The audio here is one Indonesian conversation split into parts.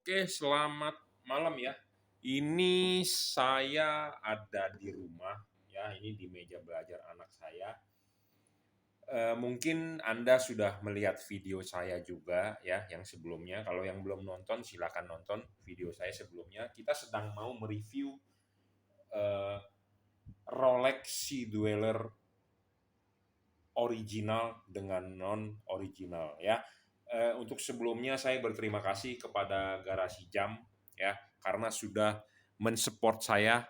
Oke, selamat malam ya. Ini saya ada di rumah ya, ini di meja belajar anak saya. Mungkin Anda sudah melihat video saya juga ya, yang sebelumnya. Kalau yang belum nonton, silakan nonton video saya sebelumnya. Kita sedang mau mereview eh, Rolex Sea Dweller original dengan non-original ya. Untuk sebelumnya saya berterima kasih kepada Garasi Jam ya, karena sudah mensupport saya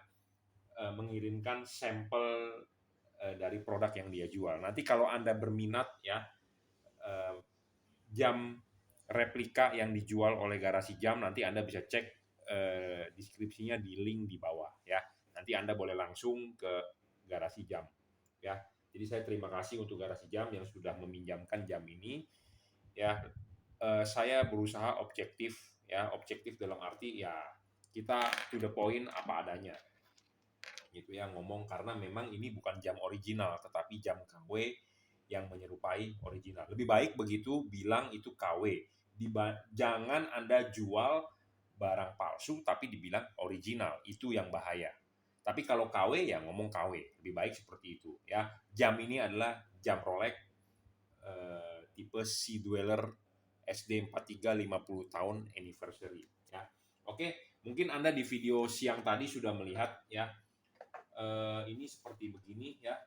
mengirimkan sampel dari produk yang dia jual. Nanti kalau Anda berminat ya, eh, jam replika yang dijual oleh Garasi Jam, nanti Anda bisa cek deskripsinya di link di bawah ya. Nanti Anda boleh langsung ke Garasi Jam ya. Jadi saya terima kasih untuk Garasi Jam yang sudah meminjamkan jam ini ya. Saya berusaha objektif ya, objektif dalam arti ya kita to the point apa adanya gitu ya, ngomong karena memang ini bukan jam original tetapi jam KW yang menyerupai original. Lebih baik begitu bilang itu KW. Jangan Anda jual barang palsu tapi dibilang original, itu yang bahaya. Tapi kalau KW ya ngomong KW, lebih baik seperti itu ya. Jam ini adalah jam Rolex tipe Sea Dweller SD 43 50 tahun anniversary ya. Oke, mungkin Anda di video siang tadi sudah melihat ya, ini seperti begini ya.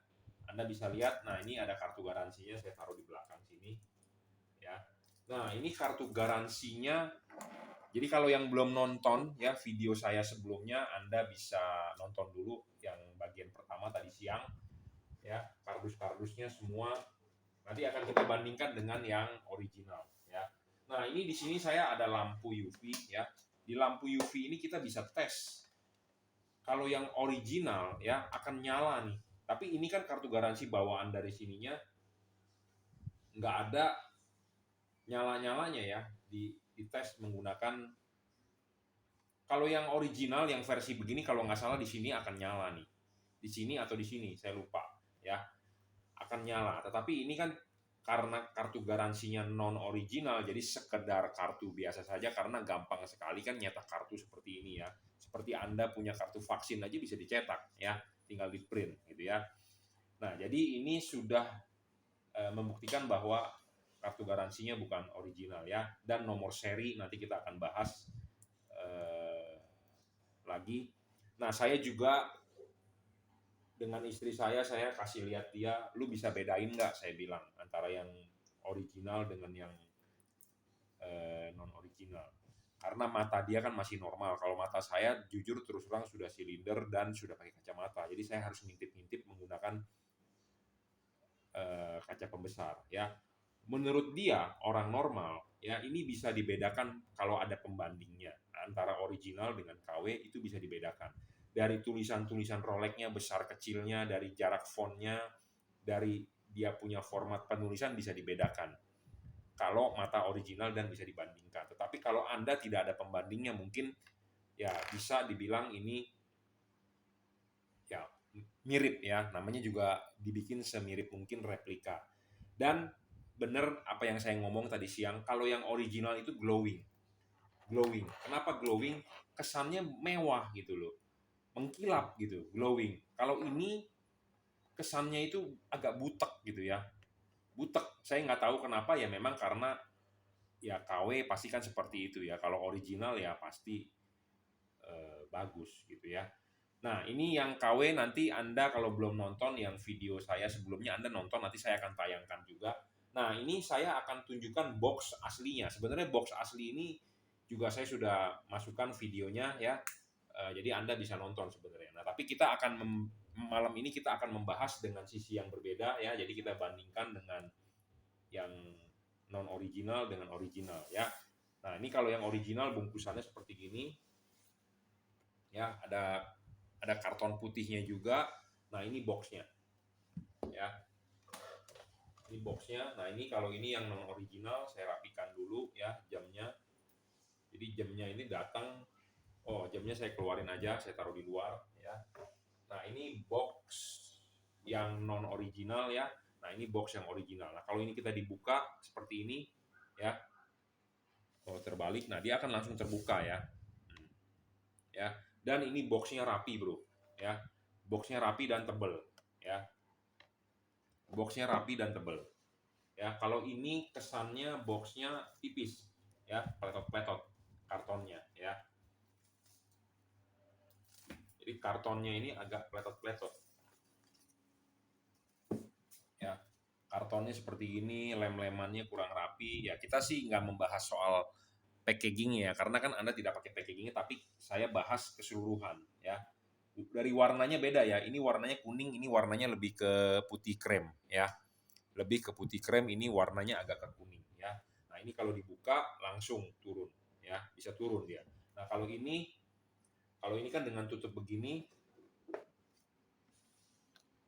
Anda bisa lihat, nah ini ada kartu garansinya, saya taruh di belakang sini ya. Nah ini kartu garansinya. Jadi kalau yang belum nonton ya video saya sebelumnya, Anda bisa nonton dulu yang bagian pertama tadi siang ya. Kardus-kardusnya semua nanti akan kita bandingkan dengan yang original ya. Nah ini di sini saya ada lampu UV ya. Di lampu UV ini kita bisa tes kalau yang original ya akan nyala nih. Tapi ini kan kartu garansi bawaan dari sininya nggak ada nyala-nyalanya ya, di tes menggunakan. Kalau yang original yang versi begini kalau nggak salah di sini akan nyala nih. Di sini atau di sini saya lupa ya, akan nyala. Tetapi ini kan karena kartu garansinya non original jadi sekedar kartu biasa saja karena gampang sekali kan nyetak kartu seperti ini ya. Seperti Anda punya kartu vaksin aja bisa dicetak ya, tinggal di print gitu ya. Nah, jadi ini sudah membuktikan bahwa kartu garansinya bukan original ya, dan nomor seri nanti kita akan bahas lagi. Nah, saya juga dengan istri saya kasih lihat dia, lu bisa bedain nggak? Saya bilang antara yang original dengan yang non original. Karena mata dia kan masih normal. Kalau mata saya jujur terus terang sudah silinder dan sudah pakai kacamata. Jadi saya harus ngintip-ngintip menggunakan kaca pembesar ya. Menurut dia orang normal ya ini bisa dibedakan kalau ada pembandingnya antara original dengan KW, itu bisa dibedakan dari tulisan-tulisan Rolex-nya besar kecilnya, dari jarak fontnya, dari dia punya format penulisan bisa dibedakan kalau mata original dan bisa dibandingkan. Tetapi kalau Anda tidak ada pembandingnya mungkin ya bisa dibilang ini ya mirip ya, namanya juga dibikin semirip mungkin replika. Dan bener apa yang saya ngomong tadi siang, kalau yang original itu glowing. Glowing. Kenapa glowing? Kesannya mewah gitu loh. Mengkilap gitu, glowing. Kalau ini kesannya itu agak butek gitu ya. Butek. Saya nggak tahu kenapa ya, memang karena ya KW pasti kan seperti itu ya. Kalau original ya pasti bagus gitu ya. Nah, ini yang KW nanti Anda kalau belum nonton yang video saya sebelumnya, Anda nonton, nanti saya akan tayangkan juga. Nah, ini saya akan tunjukkan box aslinya. Sebenarnya box asli ini juga saya sudah masukkan videonya ya. Jadi Anda bisa nonton sebenarnya. Nah, tapi kita akan malam ini kita akan membahas dengan sisi yang berbeda ya. Jadi kita bandingkan dengan yang non original dengan original ya. Nah, ini kalau yang original bungkusannya seperti gini. Ya, ada karton putihnya juga. Nah, ini boxnya ya, ini boxnya. Nah, ini kalau ini yang non original saya rapikan dulu ya jamnya. Jadi jamnya ini datang, oh jamnya saya keluarin aja, saya taruh di luar ya. Nah, ini box yang non original ya. Nah, ini box yang original. Nah, kalau ini kita dibuka seperti ini ya. Kalau terbalik, nah dia akan langsung terbuka ya. Ya. Dan ini boxnya rapi bro, ya. Boxnya rapi dan tebel, ya. Boxnya rapi dan tebel. Ya, kalau ini kesannya boxnya tipis, ya, pletot-pletot kartonnya, ya. Jadi kartonnya ini agak pletot-pletot. Ya, kartonnya seperti ini, lem-lemannya kurang rapi. Ya, kita sih nggak membahas soal packaging ya, karena kan Anda tidak pakai packagingnya, tapi saya bahas keseluruhan, ya. Dari warnanya beda ya. Ini warnanya kuning, ini warnanya lebih ke putih krem, ya. Lebih ke putih krem, ini warnanya agak ke kuning, ya. Nah, ini kalau dibuka langsung turun, ya, bisa turun dia. Nah, kalau ini kan dengan tutup begini,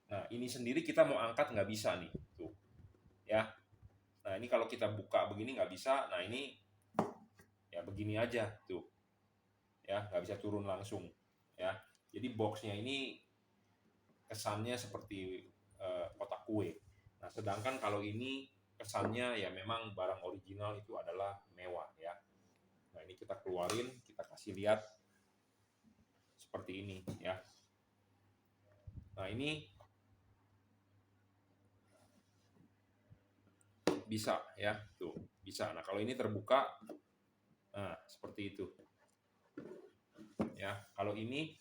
nah ini sendiri kita mau angkat nggak bisa nih, tuh, ya. Nah, ini kalau kita buka begini nggak bisa, nah ini ya begini aja, tuh, ya, nggak bisa turun langsung, ya. Jadi boxnya ini kesannya seperti kotak kue. Nah, sedangkan kalau ini kesannya ya memang barang original itu adalah mewah, ya. Nah, ini kita keluarin, kita kasih lihat seperti ini, ya. Nah, ini bisa, ya, tuh, bisa. Nah, kalau ini terbuka, nah seperti itu, ya. Kalau ini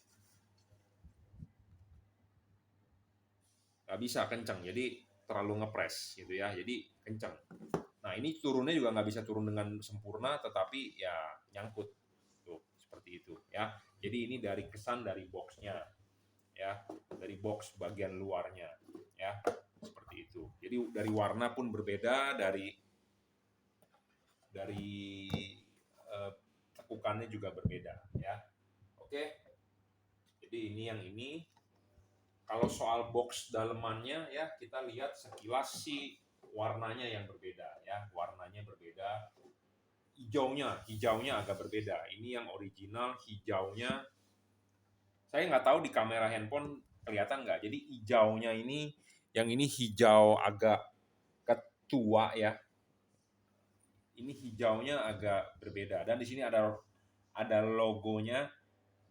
nggak bisa kencang, jadi terlalu ngepres gitu ya, jadi kencang. Nah, ini turunnya juga nggak bisa turun dengan sempurna, tetapi ya nyangkut, tuh, seperti itu, ya. Jadi ini dari kesan dari boxnya, ya, dari box bagian luarnya, ya, seperti itu. Jadi dari warna pun berbeda, dari tekukannya juga berbeda, ya. Oke, jadi ini yang ini. Kalau soal box dalemannya ya kita lihat sekilas sih warnanya yang berbeda, ya, warnanya berbeda. Hijaunya agak berbeda. Ini yang original hijaunya. Saya nggak tahu di kamera handphone kelihatan nggak. Jadi hijaunya ini, yang ini hijau agak ketua ya. Ini hijaunya agak berbeda. Dan di sini ada logonya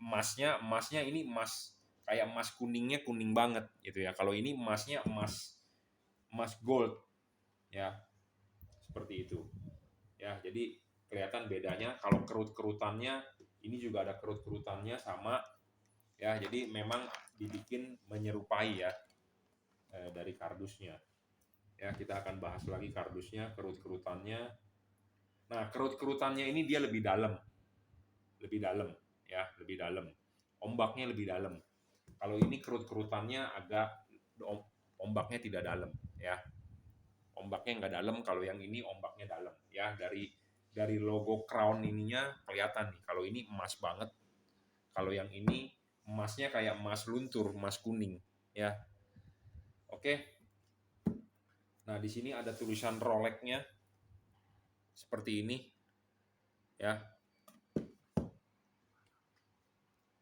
emasnya ini emas kayak emas kuningnya kuning banget gitu ya. Kalau ini emasnya emas gold ya, seperti itu. Ya, jadi kelihatan bedanya. Kalau kerut-kerutannya ini juga ada kerut-kerutannya sama ya. Jadi memang dibikin menyerupai ya dari kardusnya. Ya, kita akan bahas lagi kardusnya, kerut-kerutannya. Nah, kerut-kerutannya ini dia lebih dalam ya, lebih dalam. Ombaknya lebih dalam. Kalau ini kerut-kerutannya agak ombaknya tidak dalam ya. Ombaknya nggak dalam, kalau yang ini ombaknya dalam ya. Dari logo crown ininya kelihatan nih, kalau ini emas banget. Kalau yang ini emasnya kayak emas luntur, emas kuning ya. Oke. Nah, di sini ada tulisan Rolex-nya seperti ini ya.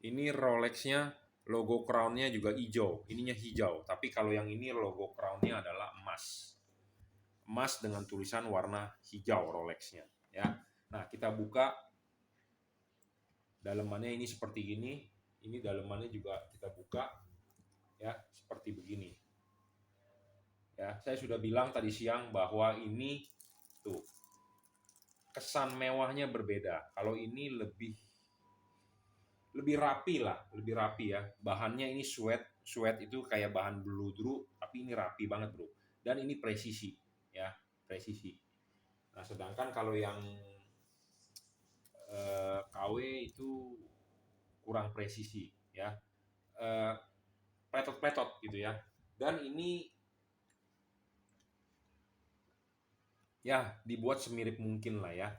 Ini Rolex-nya, logo crown-nya juga hijau. Ininya hijau, tapi kalau yang ini logo crown-nya adalah emas. Emas dengan tulisan warna hijau Rolex-nya ya. Nah, kita buka dalemannya ini seperti ini. Ini dalemannya juga kita buka ya, seperti begini. Ya, saya sudah bilang tadi siang bahwa ini tuh kesan mewahnya berbeda. Kalau ini lebih rapi lah, lebih rapi ya. Bahannya ini sweat itu kayak bahan bludru, tapi ini rapi banget bro. Dan ini presisi ya, presisi. Nah, sedangkan kalau yang KW itu kurang presisi ya, pletot-pletot gitu ya. Dan ini ya dibuat semirip mungkin lah ya.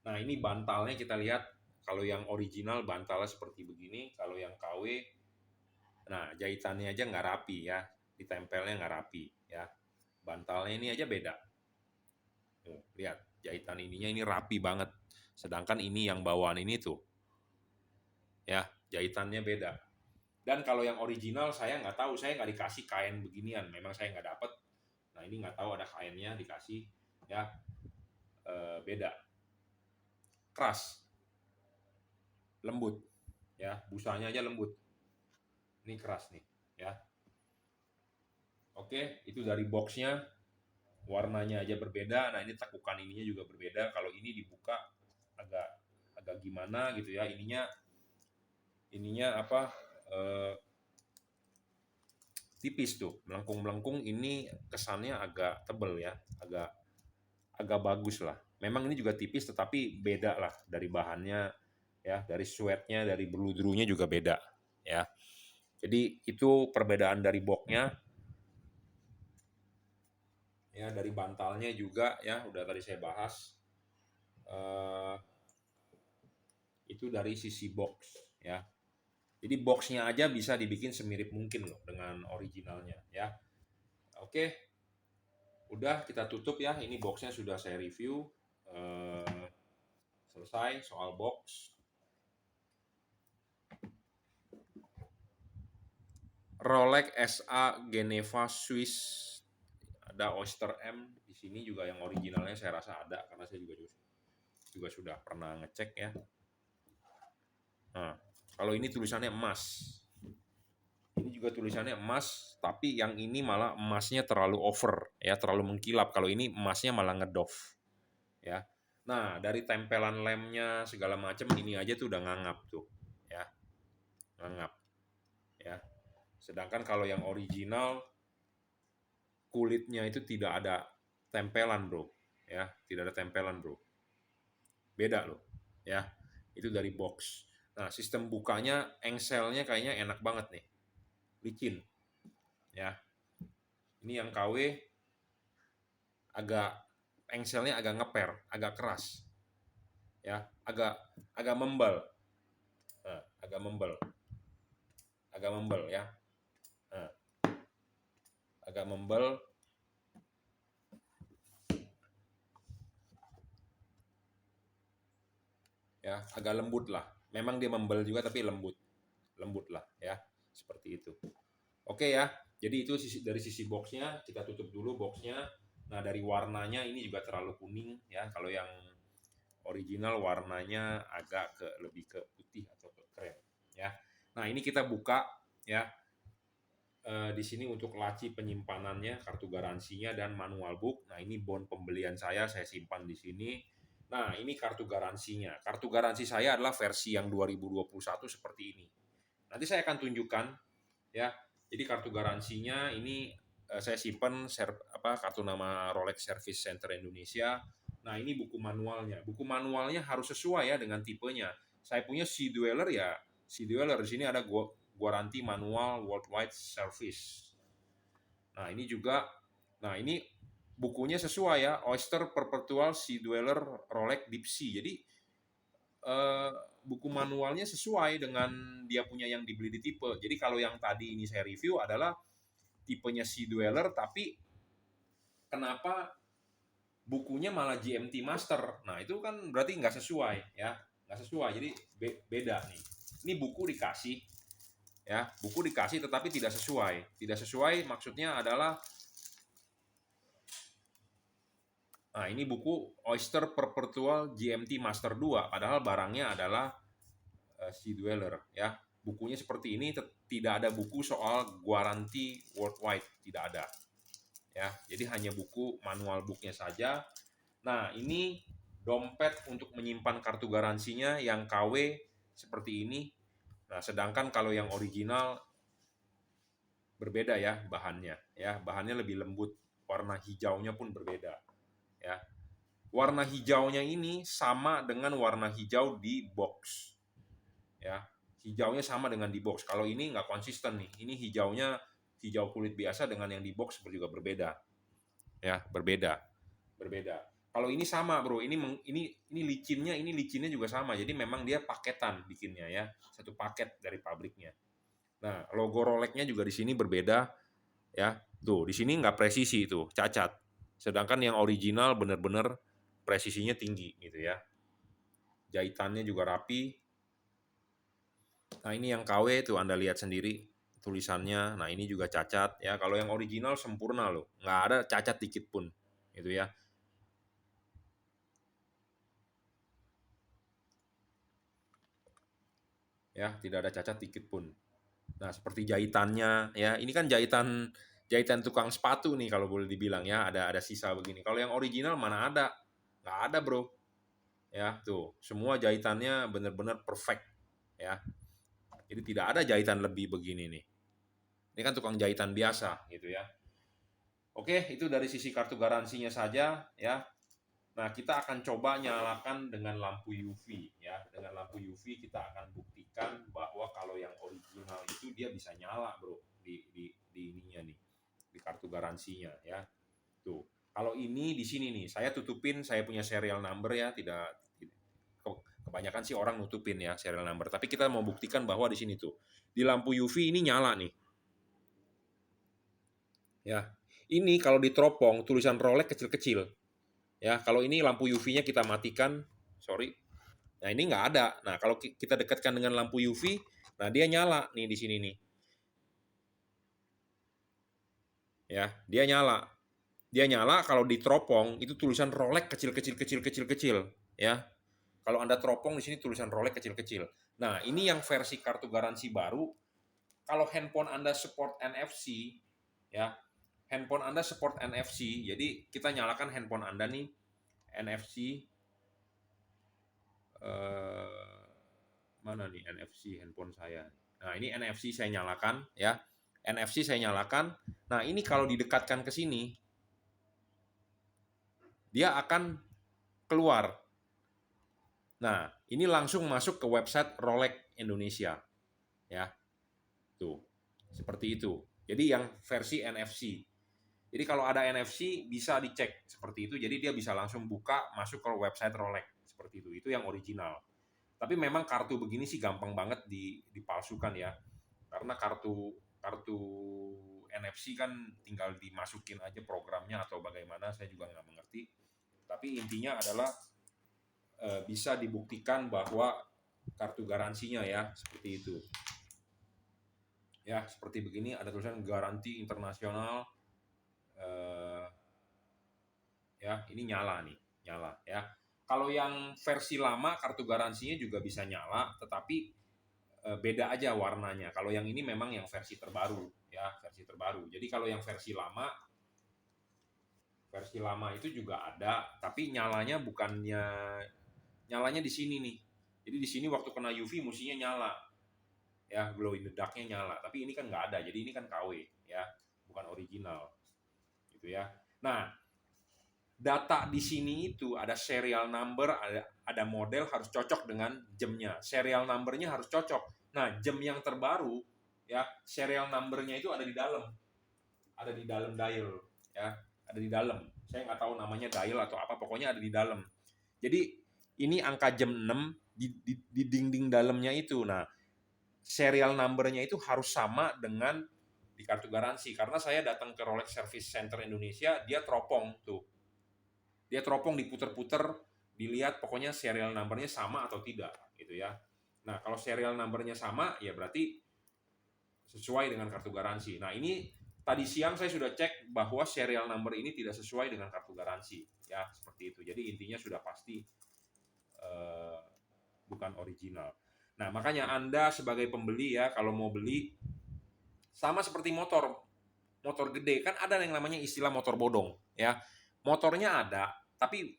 Nah, ini bantalnya kita lihat, kalau yang original bantalnya seperti begini, kalau yang KW, nah jahitannya aja nggak rapi ya, ditempelnya nggak rapi ya. Bantalnya ini aja beda. Tuh, lihat jahitan ininya ini rapi banget. Sedangkan ini yang bawaan ini tuh ya jahitannya beda. Dan kalau yang original saya nggak tahu, saya nggak dikasih kain beginian, memang saya nggak dapet. Nah, ini nggak tahu ada kainnya dikasih ya, beda. keras, lembut, ya, busanya aja lembut. Ini keras nih, ya. Oke, itu dari boxnya, warnanya aja berbeda. Nah, ini tekukan ininya juga berbeda. Kalau ini dibuka agak agak gimana gitu ya. Ininya apa? Tipis tuh, melengkung-melengkung. Ini kesannya agak tebel ya, agak bagus lah. Memang ini juga tipis, tetapi beda lah dari bahannya ya, dari sweatnya, dari bludrunya juga beda ya. Jadi itu perbedaan dari boxnya ya, dari bantalnya juga ya, udah tadi saya bahas. Itu dari sisi box ya. Jadi boxnya aja bisa dibikin semirip mungkin loh dengan originalnya ya. Oke, udah kita tutup ya. Ini boxnya sudah saya review. Selesai soal box. Rolex SA Geneva Swiss, ada Oyster M di sini juga, yang originalnya saya rasa ada karena saya juga sudah pernah ngecek ya. Nah, kalau ini tulisannya emas. Ini juga tulisannya emas, tapi yang ini malah emasnya terlalu over ya, terlalu mengkilap. Kalau ini emasnya malah ngedoff ya. Nah, dari tempelan lemnya segala macam ini aja tuh udah ngangap tuh ya. Ngangap ya. Sedangkan kalau yang original kulitnya itu tidak ada tempelan, Bro. Ya, tidak ada tempelan, Bro. Beda loh ya. Itu dari box. Nah, sistem bukanya engselnya kayaknya enak banget nih. Licin ya. Ini yang KW agak engselnya agak ngeper, agak keras. Ya, agak membal. Nah, agak membal. Agak membal ya. Nah, agak membal. Ya, agak lembut lah. Memang dia membal juga tapi lembut. Lembut lah ya. Seperti itu. Oke ya. Jadi itu dari sisi boxnya, kita tutup dulu boxnya. Nah, dari warnanya ini juga terlalu kuning ya. Kalau yang original warnanya agak lebih ke putih atau ke krem ya. Nah, ini kita buka ya. Di sini untuk laci penyimpanannya, kartu garansinya, dan manual book. Nah, ini bon pembelian saya simpan di sini. Nah, ini kartu garansinya. Kartu garansi saya adalah versi yang 2021 seperti ini. Nanti saya akan tunjukkan ya. Jadi kartu garansinya ini saya simpan kartu nama Rolex Service Center Indonesia. Nah, ini buku manualnya. Buku manualnya harus sesuai ya dengan tipenya. Saya punya Sea Dweller ya. Sea Dweller di sini ada garansi manual worldwide service. Nah, ini juga, ini bukunya sesuai ya, Oyster Perpetual Sea Dweller Rolex Deep Sea. Jadi buku manualnya sesuai dengan dia punya yang dibeli di tipe. Jadi kalau yang tadi ini saya review adalah tipenya Sea Dweller, tapi kenapa bukunya malah GMT Master? Nah, itu kan berarti nggak sesuai ya, nggak sesuai. Jadi beda nih. Ini buku dikasih ya, buku dikasih tetapi tidak sesuai. Tidak sesuai maksudnya adalah, nah ini buku Oyster Perpetual GMT Master 2, padahal barangnya adalah Sea Dweller ya. Bukunya seperti ini, tidak ada buku soal garansi worldwide, tidak ada ya. Jadi hanya buku manual booknya saja. Nah, ini dompet untuk menyimpan kartu garansinya yang KW seperti ini. Nah, sedangkan kalau yang original berbeda ya bahannya ya. Bahannya lebih lembut, warna hijaunya pun berbeda ya. Warna hijaunya ini sama dengan warna hijau di box ya. Hijaunya sama dengan di box. Kalau ini nggak konsisten nih. Ini hijaunya hijau kulit biasa dengan yang di box juga berbeda ya, berbeda. Kalau ini sama, Bro. Ini licinnya juga sama. Jadi memang dia paketan bikinnya ya. Satu paket dari pabriknya. Nah, logo Rolex-nya juga di sini berbeda ya. Tuh, di sini nggak presisi itu, cacat. Sedangkan yang original benar-benar presisinya tinggi gitu ya. Jahitannya juga rapi. Nah, ini yang KW tuh Anda lihat sendiri tulisannya. Nah, ini juga cacat ya. Kalau yang original sempurna loh. Nggak ada cacat dikit pun gitu ya. ya, tidak ada cacat dikit pun. Nah, seperti jahitannya, ya, ini kan jahitan tukang sepatu nih kalau boleh dibilang ya, ada sisa begini. Kalau yang original mana ada? Nggak ada, bro. Ya, tuh, semua jahitannya benar-benar perfect, ya. Jadi tidak ada jahitan lebih begini nih. Ini kan tukang jahitan biasa, gitu ya. Oke, itu dari sisi kartu garansinya saja, ya. Nah, kita akan coba nyalakan dengan lampu UV, ya. Dengan lampu UV kita akan buktikan bahwa kalau yang original itu dia bisa nyala, bro, di ininya nih, di kartu garansinya, ya. Tuh. Kalau ini di sini nih, saya tutupin, saya punya serial number ya, tidak kebanyakan sih orang nutupin ya serial number. Tapi kita mau buktikan bahwa di sini tuh di lampu UV ini nyala nih, ya. Ini kalau diteropong tulisan Rolex kecil-kecil, ya. Kalau ini lampu UV-nya kita matikan, sorry. Nah, ini nggak ada. Nah, kalau kita dekatkan dengan lampu UV, nah dia nyala nih di sini nih. Ya, dia nyala. Dia nyala kalau diteropong itu tulisan Rolex kecil-kecil, ya. Kalau Anda teropong di sini tulisan Rolex kecil-kecil. Nah, ini yang versi kartu garansi baru. Kalau handphone Anda support NFC, ya, handphone Anda support NFC. Jadi kita nyalakan handphone Anda nih NFC, mana nih NFC handphone saya. Nah, ini NFC saya nyalakan, ya. NFC saya nyalakan. Nah, ini kalau didekatkan ke sini, dia akan keluar. Nah, ini langsung masuk ke website Rolex Indonesia, ya. Tuh, seperti itu. Jadi yang versi NFC. Jadi kalau ada NFC bisa dicek seperti itu. Jadi dia bisa langsung buka masuk ke website Rolex seperti itu. Itu yang original. Tapi memang kartu begini sih gampang banget dipalsukan ya. Karena kartu kartu NFC kan tinggal dimasukin aja programnya atau bagaimana, saya juga nggak mengerti. Tapi intinya adalah bisa dibuktikan bahwa kartu garansinya ya seperti itu. Ya, seperti begini ada tulisan garansi internasional. Ya, ini nyala nih, nyala ya. Kalau yang versi lama kartu garansinya juga bisa nyala, tetapi beda aja warnanya. Kalau yang ini memang yang versi terbaru, ya, versi terbaru. Jadi kalau yang versi lama itu juga ada, tapi nyalanya nyalanya di sini nih. Jadi di sini waktu kena UV mestinya nyala, ya, glow in the dark-nya nyala. Tapi ini kan nggak ada, jadi ini kan KW, ya, bukan original, gitu ya. Nah, data di sini itu ada serial number, ada model harus cocok dengan jamnya. Serial numbernya harus cocok. Nah, jam yang terbaru, ya, serial numbernya itu ada di dalam dial, ya, ada di dalam. Saya nggak tahu namanya dial atau apa, pokoknya ada di dalam. Jadi ini angka jam 6 di dinding dalamnya itu. Nah, serial numbernya itu harus sama dengan di kartu garansi. Karena saya datang ke Rolex Service Center Indonesia, dia teropong tuh. Dia teropong diputer-puter, dilihat pokoknya serial numbernya sama atau tidak gitu ya. Nah, kalau serial numbernya sama ya berarti sesuai dengan kartu garansi. Nah, ini tadi siang saya sudah cek bahwa serial number ini tidak sesuai dengan kartu garansi ya, seperti itu. Jadi intinya sudah pasti bukan original. Nah, makanya Anda sebagai pembeli ya, kalau mau beli sama seperti motor gede kan ada yang namanya istilah motor bodong ya. Motornya ada tapi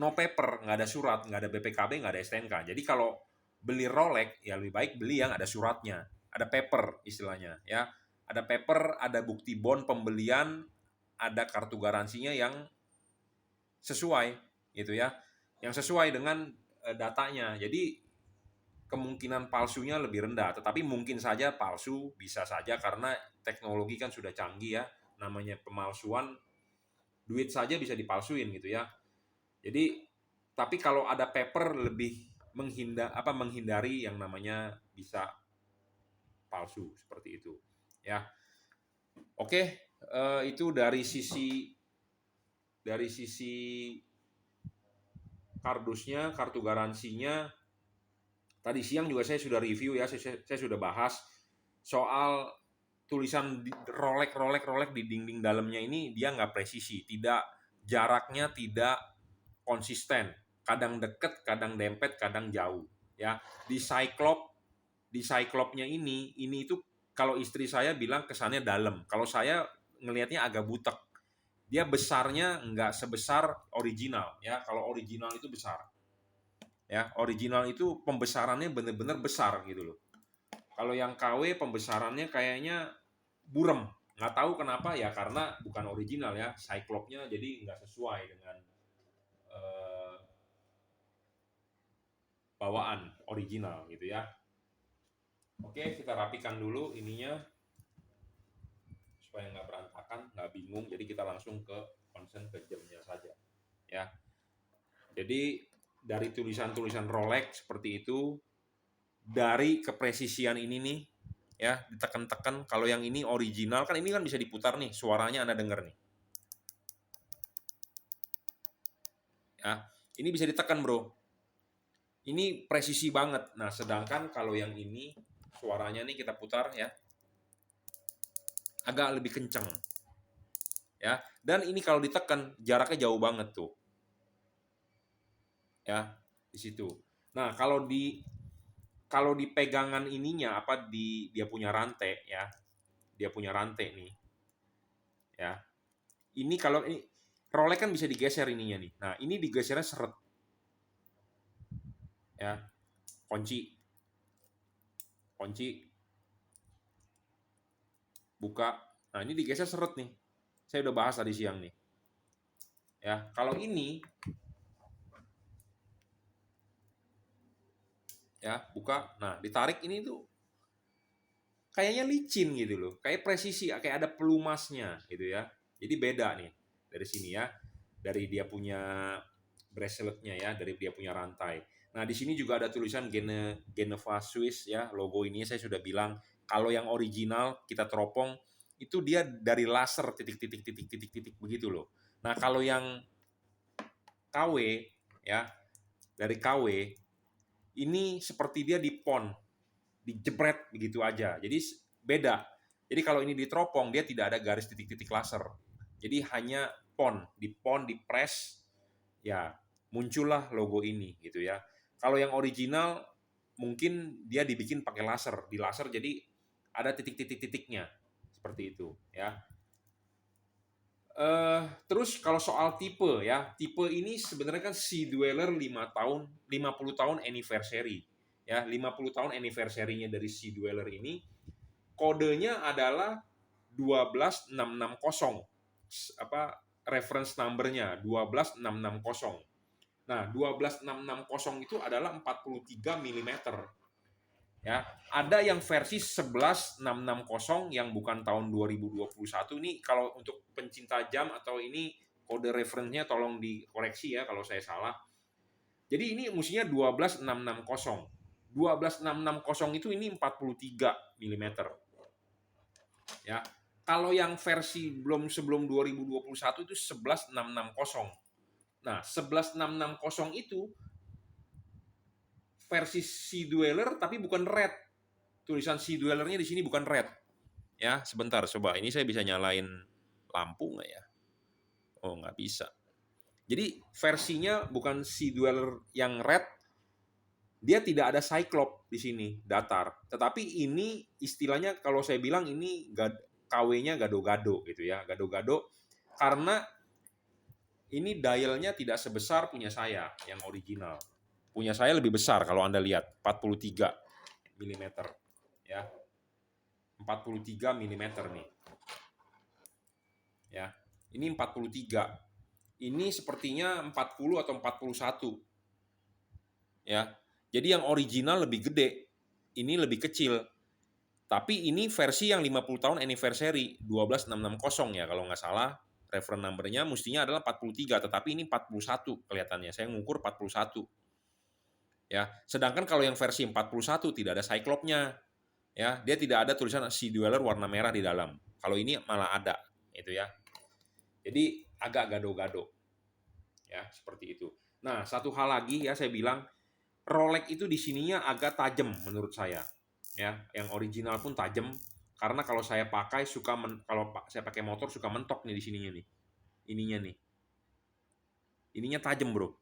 no paper, nggak ada surat, nggak ada BPKB, nggak ada STNK. Jadi kalau beli Rolex ya lebih baik beli yang ada suratnya, ada paper istilahnya ya. Ada paper, ada bukti bond pembelian, ada kartu garansinya yang sesuai gitu ya. Yang sesuai dengan datanya. Jadi kemungkinan palsunya lebih rendah, tetapi mungkin saja palsu, bisa saja karena teknologi kan sudah canggih ya. Namanya pemalsuan, duit saja bisa dipalsuin gitu ya. Jadi tapi kalau ada paper lebih menghindari yang namanya bisa palsu seperti itu ya. Oke, itu dari sisi kardusnya, kartu garansinya. Tadi siang juga saya sudah review ya, saya sudah bahas soal tulisan Rolex di dinding dalamnya ini, dia nggak presisi, jaraknya tidak konsisten, kadang deket, kadang dempet, kadang jauh ya. Di Cyclops di Cyclops-nya ini itu kalau istri saya bilang kesannya dalam. Kalau saya ngelihatnya agak butek. Dia besarnya nggak sebesar original ya. Kalau original itu besar. Ya, original itu pembesarannya benar-benar besar gitu loh. Kalau yang KW pembesarannya kayaknya burem. Nggak tahu kenapa ya, karena bukan original ya. Cyclops-nya jadi nggak sesuai dengan bawaan original gitu ya. Oke, kita rapikan dulu ininya supaya nggak berantakan, nggak bingung. Jadi kita langsung ke concern ke jamnya saja ya. Jadi dari tulisan-tulisan Rolex seperti itu, dari kepresisian ini nih ya, ditekan-tekan. Kalau yang ini original kan, ini kan bisa diputar nih, suaranya Anda dengar nih ya. Ini bisa ditekan bro, ini presisi banget. Nah sedangkan kalau yang ini suaranya nih kita putar ya, agak lebih kenceng ya. Dan ini kalau ditekan jaraknya jauh banget tuh ya di situ. Nah kalau di pegangan ininya apa, dia punya rantai ya, dia punya rantai nih ya. Ini kalau ini Rolex kan bisa digeser ininya nih. Nah ini digesernya seret ya, kunci buka. Nah ini digeser seret nih. Saya udah bahas tadi siang nih ya. Kalau ini ya buka, nah ditarik, ini tuh kayaknya licin gitu loh, kayak presisi, kayak ada pelumasnya gitu ya. Jadi beda nih dari sini ya, dari dia punya braceletnya ya, dari dia punya rantai. Nah di sini juga ada tulisan Geneva Swiss ya, logo ini saya sudah bilang. Kalau yang original kita teropong itu dia dari laser titik begitu loh. Nah kalau yang KW ya, dari KW ini seperti dia dipon, dijebret begitu aja. Jadi beda. Jadi kalau ini diteropong dia tidak ada garis titik-titik laser. Jadi hanya pon, dipres, ya muncullah logo ini gitu ya. Kalau yang original mungkin dia dibikin pakai laser, di laser jadi ada titik-titik-titiknya seperti itu ya. Terus kalau soal tipe ya, tipe ini sebenarnya kan Sea Dweller 50 tahun anniversary ya, 50 tahun anniversary-nya dari Sea Dweller ini. Kodenya adalah 12660. Apa reference number-nya 12660. Nah, 12660 itu adalah 43 mm. Ya, ada yang versi 11660 yang bukan tahun 2021. Ini kalau untuk pencinta jam atau ini kode referensinya tolong dikoreksi ya kalau saya salah. Jadi ini mestinya 12660. 12660 itu ini 43 mm. Ya. Kalau yang versi sebelum 2021 itu 11660. Nah, 11660 itu versi Sea Dweller tapi bukan red. Tulisan Sea Dweller-nya di sini bukan red. Ya, sebentar coba. Ini saya bisa nyalain lampu nggak ya? Oh, nggak bisa. Jadi versinya bukan Sea Dweller yang red, dia tidak ada Cyclops di sini, datar. Tetapi ini istilahnya kalau saya bilang ini KW-nya gado-gado gitu ya, gado-gado karena ini dialnya tidak sebesar punya saya yang original. Punya saya lebih besar kalau Anda lihat, 43 mm ya. 43 mm nih. Ya. Ini 43. Ini sepertinya 40 atau 41. Ya. Jadi yang original lebih gede, ini lebih kecil. Tapi ini versi yang 50 tahun anniversary, 12660 ya kalau nggak salah. Reference number-nya mestinya adalah 43, tetapi ini 41 kelihatannya. Saya ngukur 41. Ya, sedangkan kalau yang versi 41 tidak ada Cyclops-nya. Ya, dia tidak ada tulisan Sea Dweller warna merah di dalam. Kalau ini malah ada, itu ya. Jadi agak gado-gado. Ya, seperti itu. Nah, satu hal lagi ya saya bilang Rolex itu di sininya agak tajam menurut saya. Ya, yang original pun tajam karena kalau saya pakai kalau saya pakai motor suka mentok nih di sininya nih. Ininya nih. Ininya tajam, Bro.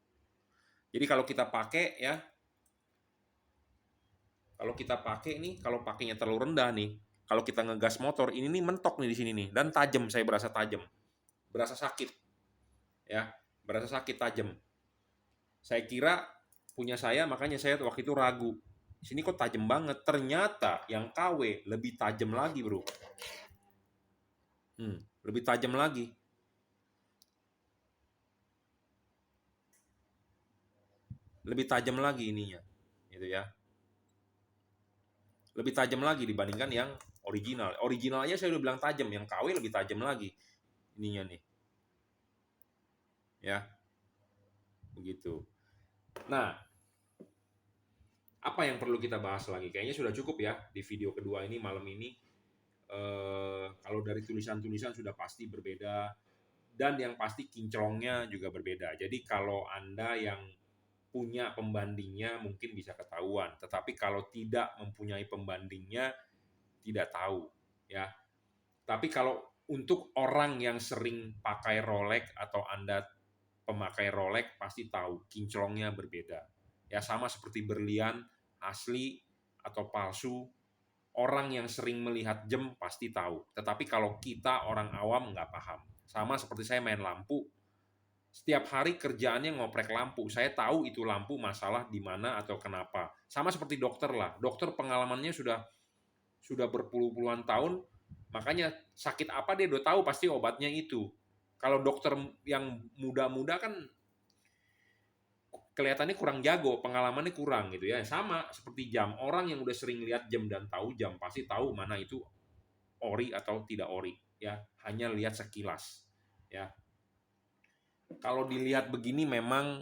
Jadi kalau kita pakai ya, Kalau kita pakai nih, kalau pakainya terlalu rendah nih, kalau kita ngegas motor, ini nih mentok nih di sini nih, dan tajam, saya berasa tajam, berasa sakit, ya, berasa sakit tajam. Saya kira punya saya, makanya saya waktu itu ragu. Sini kok tajam banget. Ternyata yang KW lebih tajam lagi, bro. Lebih tajam lagi. Lebih tajam lagi ininya, gitu ya. Lebih tajam lagi dibandingkan yang original. Originalnya saya udah bilang tajam, yang KW lebih tajam lagi ininya nih. Ya, begitu. Nah, apa yang perlu kita bahas lagi? Kayaknya sudah cukup ya di video kedua ini malam ini. Kalau dari tulisan-tulisan sudah pasti berbeda, dan yang pasti kinclongnya juga berbeda. Jadi kalau Anda yang punya pembandingnya mungkin bisa ketahuan, tetapi kalau tidak mempunyai pembandingnya tidak tahu, ya. Tapi kalau untuk orang yang sering pakai Rolex atau Anda pemakai Rolex pasti tahu kinclongnya berbeda. Ya sama seperti berlian asli atau palsu, orang yang sering melihat jam pasti tahu. Tetapi kalau kita orang awam nggak paham. Sama seperti saya main lampu, setiap hari kerjaannya ngoprek lampu. Saya tahu itu lampu masalah di mana atau kenapa. Sama seperti dokter lah. Dokter pengalamannya sudah berpuluh-puluhan tahun, makanya sakit apa dia udah tahu pasti obatnya itu. Kalau dokter yang muda-muda kan kelihatannya kurang jago, pengalamannya kurang gitu ya. Sama seperti jam, orang yang udah sering lihat jam dan tahu jam pasti tahu mana itu ori atau tidak ori, ya. Hanya lihat sekilas, ya. Kalau dilihat begini memang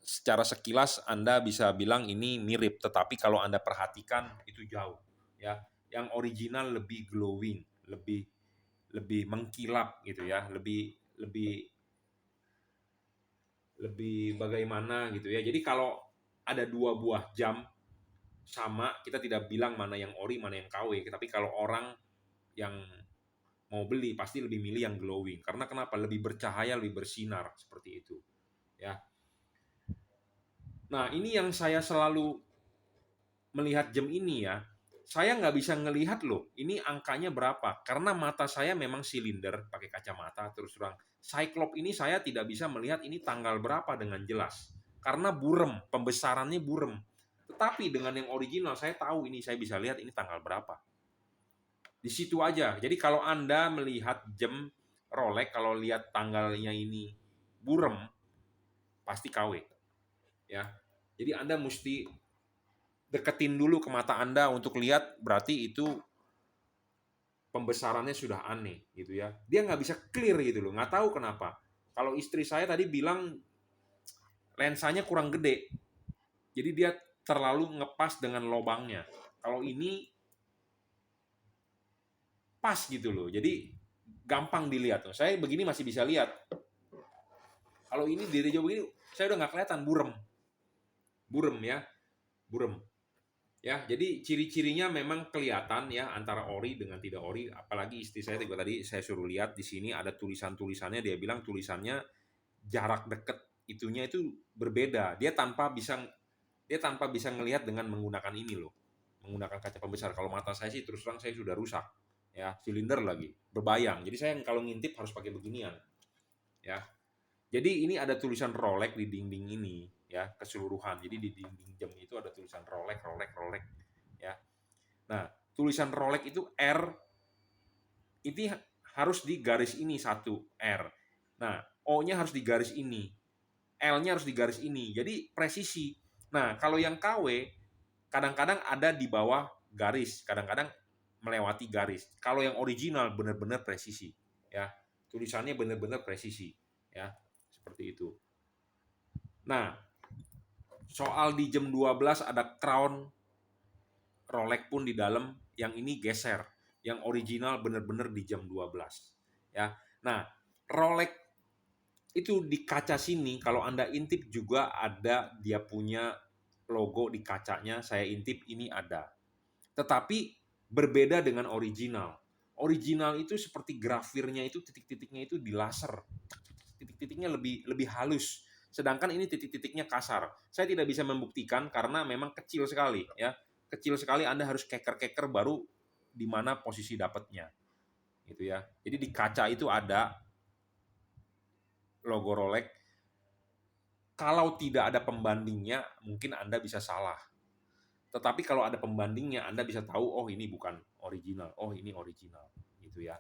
secara sekilas Anda bisa bilang ini mirip, tetapi kalau Anda perhatikan itu jauh, ya. Yang original lebih glowing, lebih lebih mengkilap gitu ya, lebih lebih lebih bagaimana gitu ya. Jadi kalau ada dua buah jam sama, kita tidak bilang mana yang ori, mana yang KW. Tapi kalau orang yang mau beli pasti lebih milih yang glowing. Karena kenapa? Lebih bercahaya, lebih bersinar seperti itu. Ya. Nah, ini yang saya selalu melihat jam ini ya. Saya nggak bisa ngelihat loh, ini angkanya berapa. Karena mata saya memang silinder, pakai kacamata, terus terang. Cyclops ini saya tidak bisa melihat ini tanggal berapa dengan jelas. Karena burem, pembesarannya burem. Tetapi dengan yang original, saya tahu ini, saya bisa lihat ini tanggal berapa. Di situ aja. Jadi kalau Anda melihat jam Rolex, kalau lihat tanggalnya ini burem, pasti KW. Ya. Jadi Anda mesti deketin dulu ke mata Anda untuk lihat, berarti itu pembesarannya sudah aneh gitu ya. Dia nggak bisa clear gitu loh, nggak tahu kenapa. Kalau istri saya tadi bilang lensanya kurang gede, jadi dia terlalu ngepas dengan lobangnya. Kalau ini pas gitu loh, jadi gampang dilihat. Saya begini masih bisa lihat. Kalau ini dari jauh begini, saya udah nggak kelihatan, burem ya, burem. Ya, jadi ciri-cirinya memang kelihatan ya antara ori dengan tidak ori. Apalagi istri saya juga tadi saya suruh lihat di sini ada tulisan-tulisannya. Dia bilang tulisannya jarak deket itunya itu berbeda. Dia tanpa bisa ngelihat dengan menggunakan ini loh, menggunakan kaca pembesar. Kalau mata saya sih terus terang saya sudah rusak, ya silinder lagi berbayang. Jadi saya kalau ngintip harus pakai beginian, ya. Jadi ini ada tulisan Rolex di dinding ini, ya keseluruhan. Jadi di dinding jam itu ada tulisan Rolex, Rolex, Rolex, ya. Nah, tulisan Rolex itu R, ini harus di garis ini satu R. Nah, O-nya harus di garis ini, L-nya harus di garis ini. Jadi presisi. Nah, kalau yang KW kadang-kadang ada di bawah garis, kadang-kadang melewati garis. Kalau yang original benar-benar presisi, ya. Tulisannya benar-benar presisi, ya. Seperti itu. Nah, soal di jam 12 ada crown Rolex pun di dalam, yang ini geser. Yang original benar-benar di jam 12. Ya. Nah, Rolex itu di kaca sini, kalau Anda intip juga ada dia punya logo di kacanya, saya intip ini ada. Tetapi berbeda dengan original. Original itu seperti grafirnya itu titik-titiknya itu di laser. Titik-titiknya lebih halus. Sedangkan ini titik-titiknya kasar. Saya tidak bisa membuktikan karena memang kecil sekali ya. kecil sekali, Anda harus keker-keker baru di mana posisi dapatnya. Gitu ya. Jadi di kaca itu ada logo Rolex. Kalau tidak ada pembandingnya, mungkin Anda bisa salah. Tetapi kalau ada pembandingnya, Anda bisa tahu, oh ini bukan original, oh ini original, gitu ya.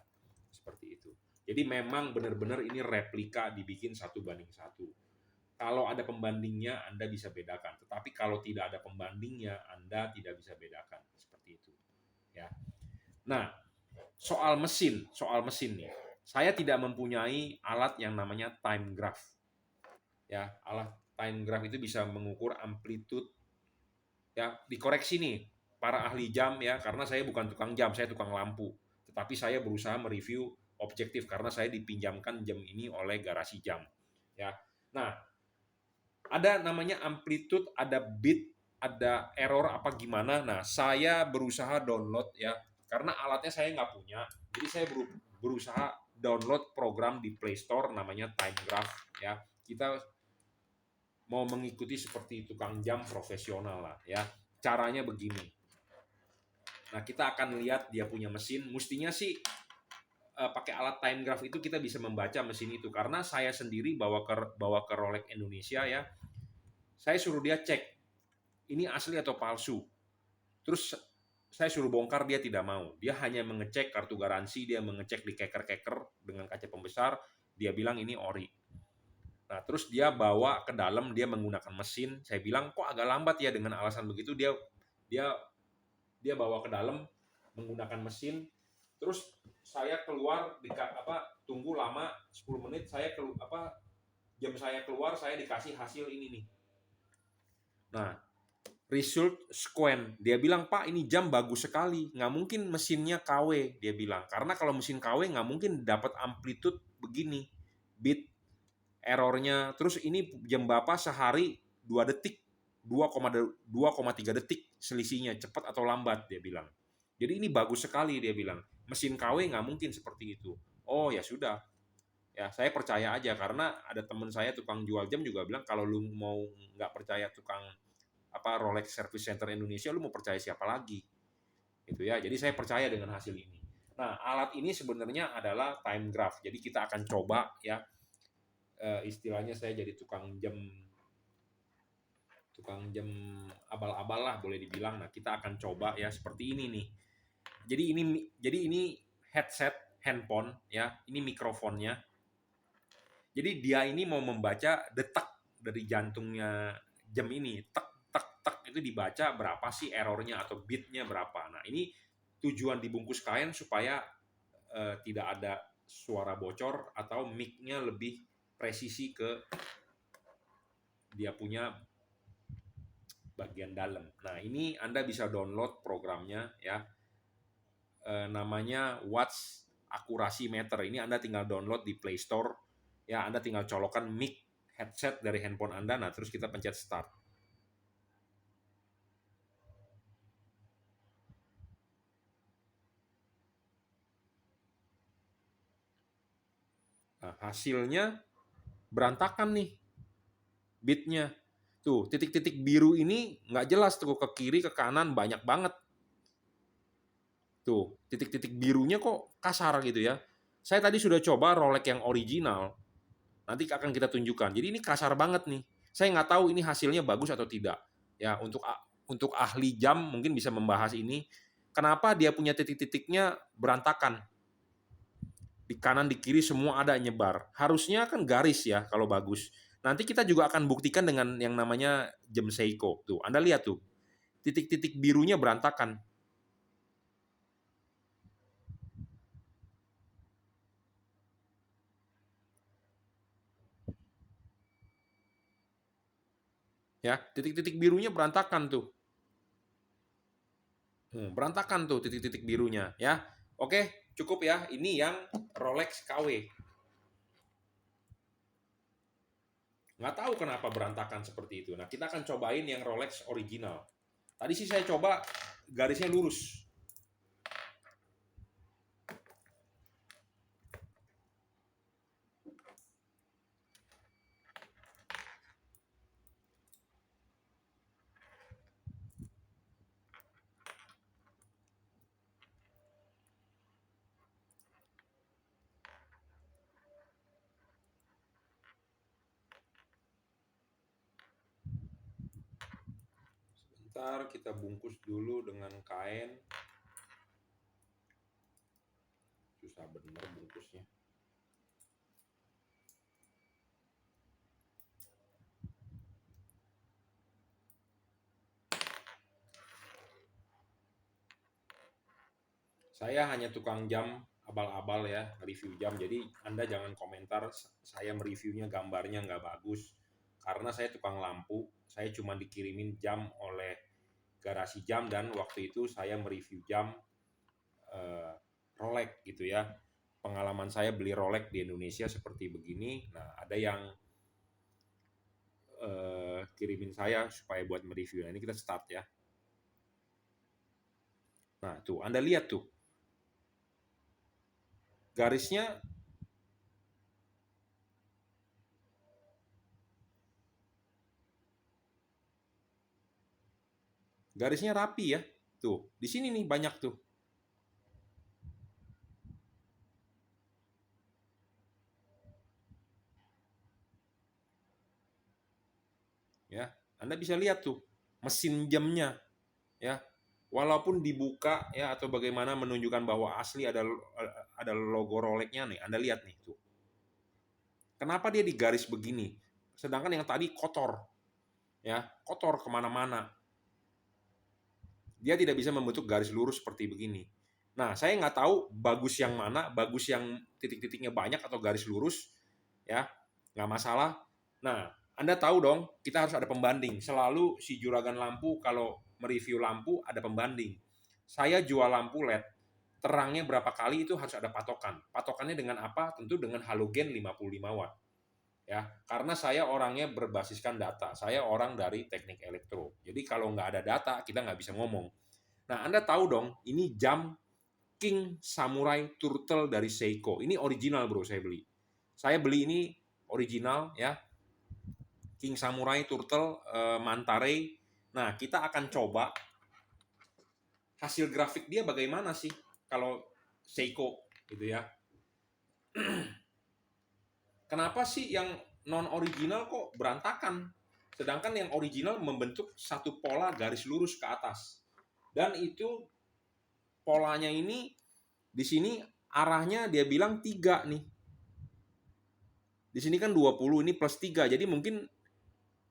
Seperti itu. Jadi memang benar-benar ini replika dibikin 1:1. Kalau ada pembandingnya, Anda bisa bedakan. Tetapi kalau tidak ada pembandingnya, Anda tidak bisa bedakan. Seperti itu. Ya. Nah, soal mesin nih. Saya tidak mempunyai alat yang namanya time graph. Ya, alat time graph itu bisa mengukur amplitude. Ya, dikoreksi nih para ahli jam ya, karena saya bukan tukang jam, saya tukang lampu. Tetapi saya berusaha mereview objektif karena saya dipinjamkan jam ini oleh garasi jam. Ya. Nah, ada namanya amplitude, ada bit, ada error apa gimana. Nah, saya berusaha download ya, karena alatnya saya nggak punya. Jadi saya berusaha download program di Play Store namanya Time Graph ya. Kita mau mengikuti seperti tukang jam profesional lah ya. Caranya begini. Nah, kita akan lihat dia punya mesin. Mestinya sih pakai alat time graph itu kita bisa membaca mesin itu, karena saya sendiri bawa ke Rolex Indonesia ya. Saya suruh dia cek ini asli atau palsu. Terus saya suruh bongkar, dia tidak mau. Dia hanya mengecek kartu garansi, dia mengecek di keker-keker dengan kaca pembesar, dia bilang ini ori. Nah, terus dia bawa ke dalam, dia menggunakan mesin. Saya bilang, kok agak lambat ya dengan alasan begitu. Dia dia bawa ke dalam menggunakan mesin. Terus saya keluar tunggu lama 10 menit, jam saya keluar, saya dikasih hasil ini nih. Nah, result sequen. Dia bilang, Pak ini jam bagus sekali. Nggak mungkin mesinnya KW, dia bilang. Karena kalau mesin KW nggak mungkin dapat amplitude begini. Bit errornya. Terus ini jam Bapak sehari 2 detik. 2,3 detik selisihnya. Cepat atau lambat, dia bilang. Jadi ini bagus sekali, dia bilang. Mesin KW nggak mungkin seperti itu. Oh ya sudah. Ya saya percaya aja, karena ada teman saya tukang jual jam juga bilang, kalau lu mau nggak percaya tukang Rolex Service Center Indonesia, lu mau percaya siapa lagi? Gitu ya. Jadi saya percaya dengan hasil ini. Nah, alat ini sebenarnya adalah time graph. Jadi kita akan coba ya, istilahnya saya jadi tukang jam abal-abal lah boleh dibilang. Nah, kita akan coba ya seperti ini nih. Jadi ini headset handphone ya, ini mikrofonnya. Jadi dia ini mau membaca detak dari jantungnya jam ini, tek tek tek, itu dibaca berapa sih errornya atau bitnya berapa. Nah, ini tujuan dibungkus kain supaya tidak ada suara bocor atau mic-nya lebih presisi ke dia punya bagian dalam. Nah, ini Anda bisa download programnya ya. Namanya Watch Akurasi Meter. Ini Anda tinggal download di Play Store. Ya, Anda tinggal colokan mic headset dari handphone Anda. Nah, terus kita pencet start. Nah, hasilnya berantakan nih bitnya. Tuh, titik-titik biru ini nggak jelas tuh, ke kiri, ke kanan, banyak banget. Tuh, titik-titik birunya kok kasar gitu ya. Saya tadi sudah coba Rolex yang original. Nanti akan kita tunjukkan. Jadi ini kasar banget nih. Saya nggak tahu ini hasilnya bagus atau tidak. Ya, untuk ahli jam mungkin bisa membahas ini. Kenapa dia punya titik-titiknya berantakan? Di kanan, di kiri semua ada nyebar. Harusnya kan garis ya kalau bagus. Nanti kita juga akan buktikan dengan yang namanya jam Seiko. Tuh, Anda lihat tuh. Titik-titik birunya berantakan. Ya, titik-titik birunya berantakan tuh. Berantakan tuh titik-titik birunya ya. Oke, cukup ya. Ini yang Rolex KW. Nggak tahu kenapa berantakan seperti itu. Nah, kita akan cobain yang Rolex original. Tadi sih saya coba garisnya lurus. Ntar kita bungkus dulu dengan kain. Susah bener bungkusnya. Saya hanya tukang jam abal-abal ya, review jam. Jadi Anda jangan komentar saya mereviewnya gambarnya nggak bagus. Karena saya tukang lampu, saya cuma dikirimin jam oleh garasi jam dan waktu itu saya mereview jam Rolex gitu ya. Pengalaman saya beli Rolex di Indonesia seperti begini. Nah, ada yang kirimin saya supaya buat mereview. Nah, ini kita start ya. Nah, tuh Anda lihat tuh. Garisnya garisnya rapi ya. Tuh, di sini nih banyak tuh. Ya, Anda bisa lihat tuh mesin jamnya ya. Walaupun dibuka ya atau bagaimana menunjukkan bahwa asli ada logo Rolex-nya nih. Anda lihat nih tuh. Kenapa dia digaris begini? Sedangkan yang tadi kotor ya, kotor kemana-mana. Dia tidak bisa membentuk garis lurus seperti begini. Nah, saya nggak tahu bagus yang mana, bagus yang titik-titiknya banyak atau garis lurus, ya, nggak masalah. Nah, Anda tahu dong, kita harus ada pembanding. Selalu si juragan lampu kalau mereview lampu ada pembanding. Saya jual lampu LED, terangnya berapa kali itu harus ada patokan. Patokannya dengan apa? Tentu dengan halogen 55 watt. Ya, karena saya orangnya berbasiskan data. Saya orang dari teknik elektro. Jadi kalau nggak ada data, kita nggak bisa ngomong. Nah, Anda tahu dong, ini jam King Samurai Turtle dari Seiko. Ini original bro, saya beli. Saya beli ini original ya, King Samurai Turtle Mantare. Nah, kita akan coba hasil grafik dia bagaimana sih kalau Seiko gitu ya. Kenapa sih yang non original kok berantakan? Sedangkan yang original membentuk satu pola garis lurus ke atas. Dan itu polanya ini di sini arahnya dia bilang 3 nih. Di sini kan 20, ini plus 3. Jadi mungkin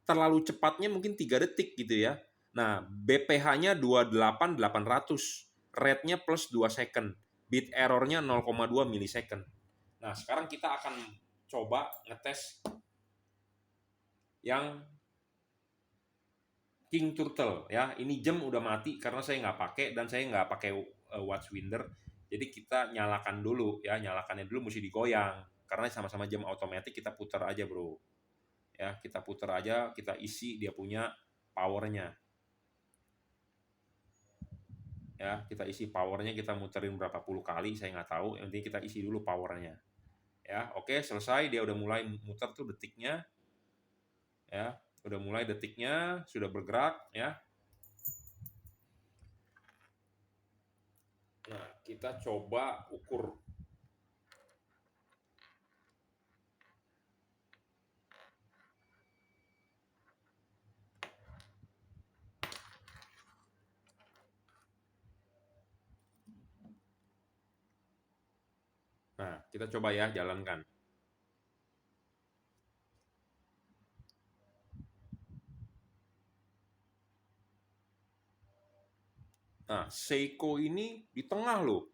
terlalu cepatnya mungkin 3 detik gitu ya. Nah, BPH-nya 28.800. Rate-nya plus 2 second. Bit error-nya 0,2 milisecond. Nah, sekarang kita akan coba ngetes yang King Turtle ya. Ini jam udah mati karena saya nggak pakai dan saya nggak pakai watchwinder. Jadi kita nyalakan dulu ya, nyalakannya dulu mesti digoyang karena sama-sama jam otomatis. Kita putar aja bro ya, kita putar aja, kita isi dia punya powernya ya, kita isi powernya, kita muterin berapa puluh kali saya nggak tahu, yang penting kita isi dulu powernya ya. Oke, selesai, dia udah mulai muter tuh detiknya ya, udah mulai detiknya sudah bergerak ya. Nah, kita coba ukur. Nah, kita coba ya jalankan. Nah, Seiko ini di tengah loh.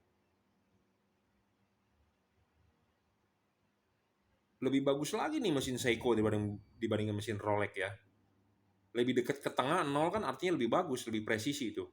Lebih bagus lagi nih mesin Seiko dibandingkan mesin Rolex ya. Lebih dekat ke tengah, nol kan artinya lebih bagus, lebih presisi itu.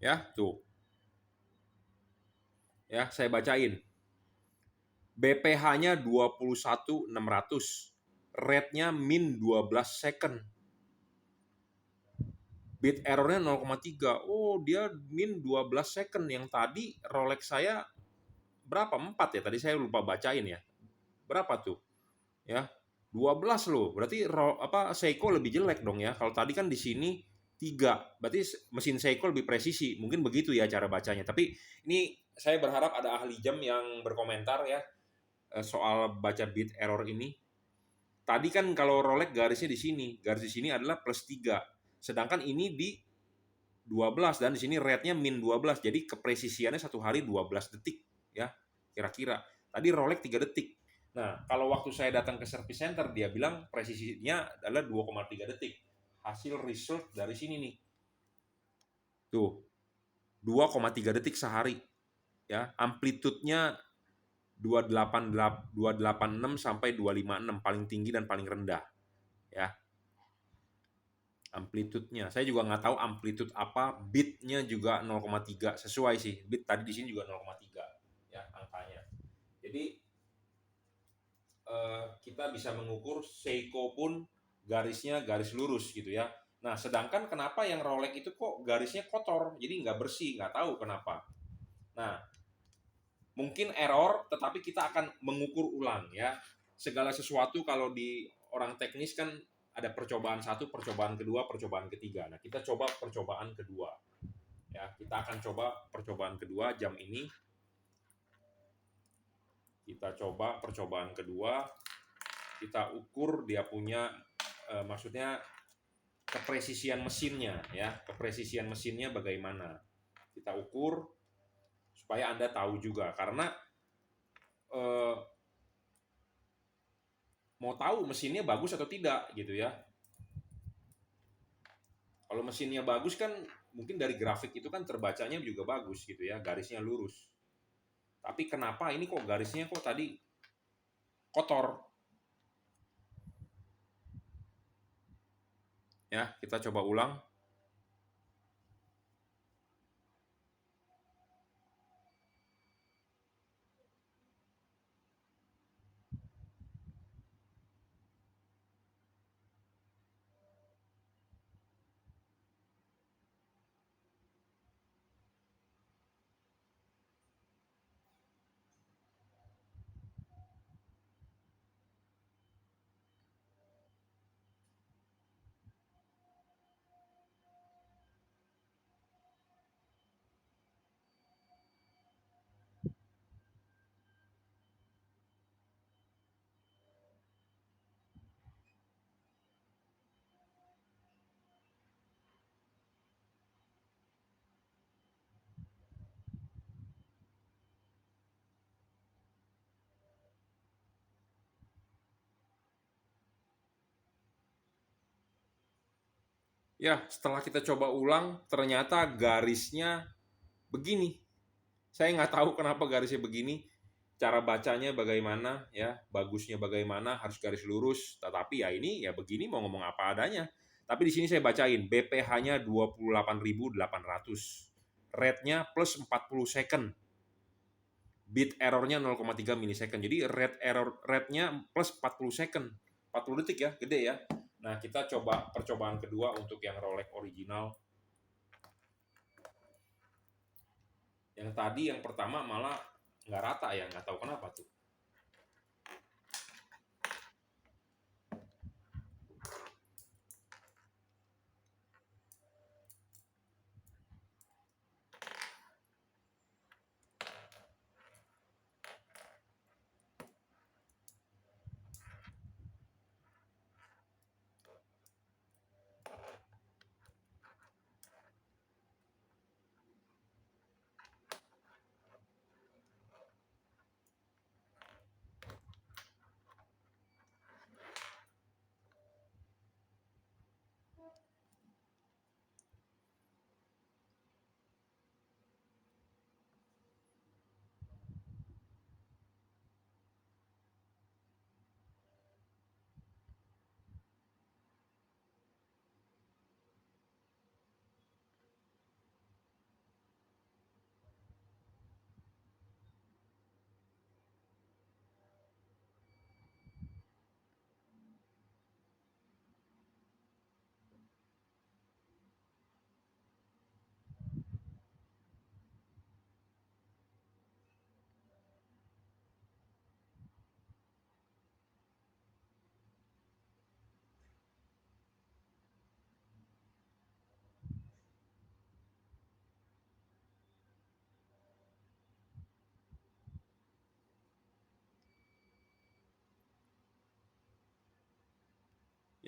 Ya, tuh. Ya, saya bacain. BPH-nya 21.600. rate-nya min 12 second. Bit error-nya 0,3. Oh, dia min 12 second. Yang tadi Rolex saya berapa? 4 ya. Tadi saya lupa bacain ya. Berapa tuh? Ya. 12 loh. Berarti Seiko lebih jelek dong ya. Kalau tadi kan di sini 3. Berarti mesin Seiko lebih presisi. Mungkin begitu ya cara bacanya. Tapi ini saya berharap ada ahli jam yang berkomentar ya soal baca bit error ini. Tadi kan kalau Rolex garisnya di sini. Garis di sini adalah plus 3. Sedangkan ini di 12 dan di sini rate-nya min 12. Jadi kepresisiannya satu hari 12 detik ya. Kira-kira. Tadi Rolex 3 detik. Nah, kalau waktu saya datang ke service center dia bilang presisinya adalah 2,3 detik. Hasil result dari sini nih. Tuh. 2,3 detik sehari. Ya, amplitude-nya 286 sampai 256 paling tinggi dan paling rendah. Ya. Amplitude-nya. Saya juga nggak tahu amplitude apa, bit-nya juga 0,3 sesuai sih. Bit tadi di sini juga 0,3 ya angkanya. Jadi kita bisa mengukur Seiko pun garisnya garis lurus gitu ya. Nah, sedangkan kenapa yang Rolex itu kok garisnya kotor, jadi nggak bersih, nggak tahu kenapa. Nah, mungkin error, tetapi kita akan mengukur ulang ya. Segala sesuatu kalau di orang teknis kan ada percobaan 1, percobaan kedua, percobaan ketiga. Nah, kita coba percobaan kedua. Ya, kita akan coba percobaan kedua jam ini. Kita coba percobaan kedua. Kita ukur dia punya maksudnya kepresisian mesinnya ya. Kepresisian mesinnya bagaimana. Kita ukur supaya Anda tahu juga karena mau tahu mesinnya bagus atau tidak gitu ya. Kalau mesinnya bagus kan mungkin dari grafik itu kan terbacanya juga bagus gitu ya, garisnya lurus. Tapi kenapa ini kok garisnya kok tadi kotor? Ya, kita coba ulang. Ya, setelah kita coba ulang, ternyata garisnya begini. Saya nggak tahu kenapa garisnya begini. Cara bacanya bagaimana, ya, bagusnya bagaimana, harus garis lurus. Tetapi ya ini ya begini mau ngomong apa adanya. Tapi di sini saya bacain, BPH-nya 28.800. Rate-nya plus 40 second. Bit error-nya 0,3 milisecond. Jadi rate-nya plus 40 second. 40 detik ya, gede ya. Nah, kita coba percobaan kedua untuk yang Rolex original. Yang tadi yang pertama malah nggak rata ya, nggak tahu kenapa tuh.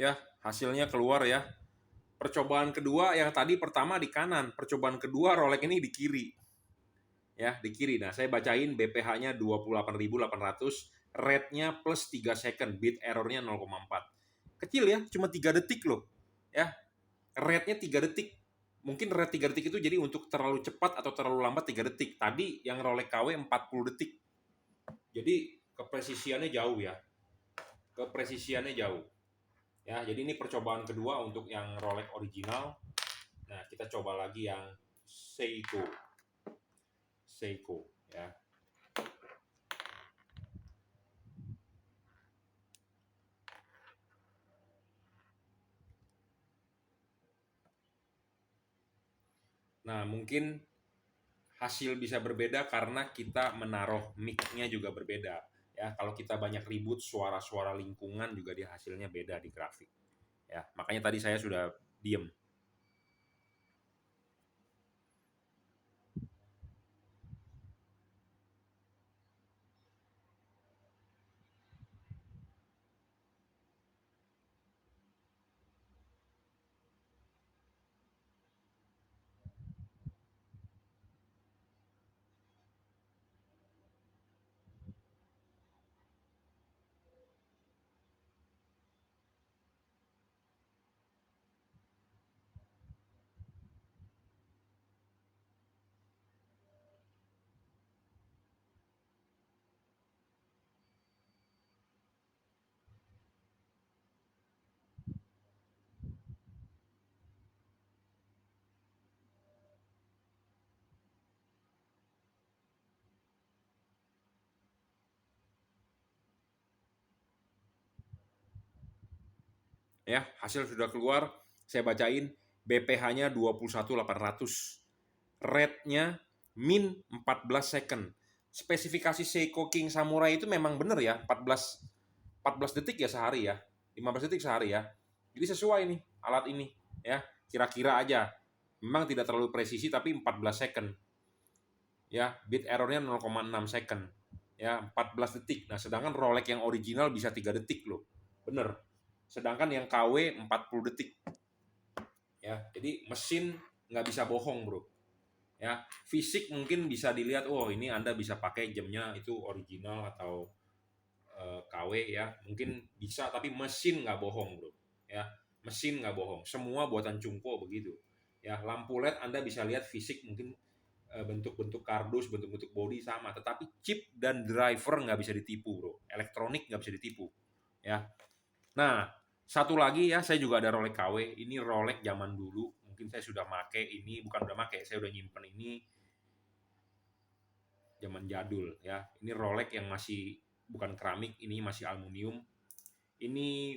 Ya, hasilnya keluar ya. Percobaan kedua yang tadi pertama di kanan, percobaan kedua Rolex ini di kiri. Ya, di kiri. Nah, saya bacain BPH-nya 28.800, rate-nya plus 3 second, bit error-nya 0,4. Kecil ya, cuma 3 detik loh. Ya, rate-nya 3 detik. Mungkin rate 3 detik itu jadi untuk terlalu cepat atau terlalu lambat 3 detik. Tadi yang Rolex KW 40 detik. Jadi kepresisiannya jauh ya. Kepresisiannya jauh. Ya, jadi ini percobaan kedua untuk yang Rolex original. Nah, kita coba lagi yang Seiko. Seiko ya. Nah, mungkin hasil bisa berbeda karena kita menaruh mic-nya juga berbeda. Ya, kalau kita banyak ribut suara-suara lingkungan juga dia hasilnya beda di grafik. Ya, makanya tadi saya sudah diem. Ya, hasil sudah keluar. Saya bacain BPH-nya 21.800. Rate-nya min 14 second. Spesifikasi Seiko King Samurai itu memang benar ya, 14 detik ya sehari ya. 15 detik sehari ya. Jadi sesuai nih alat ini ya. Kira-kira aja. Memang tidak terlalu presisi tapi 14 second. Ya, bit errornya 0,6 second. Ya, 14 detik. Nah, sedangkan Rolex yang original bisa 3 detik loh. Bener. Sedangkan yang KW 40 detik. Ya, jadi mesin nggak bisa bohong, bro. Ya, fisik mungkin bisa dilihat, oh ini Anda bisa pakai jamnya itu original atau KW ya, mungkin bisa, tapi mesin nggak bohong, bro. Ya, mesin nggak bohong. Semua buatan Cungko begitu. Ya, lampu LED Anda bisa lihat fisik mungkin bentuk-bentuk kardus, bentuk-bentuk bodi sama, tetapi chip dan driver nggak bisa ditipu, bro. Elektronik nggak bisa ditipu. Ya, nah, satu lagi ya, saya juga ada Rolex KW. Ini Rolex zaman dulu. Mungkin saya sudah make ini, bukan udah make, saya udah nyimpen ini zaman jadul ya. Ini Rolex yang masih bukan keramik, ini masih aluminium. Ini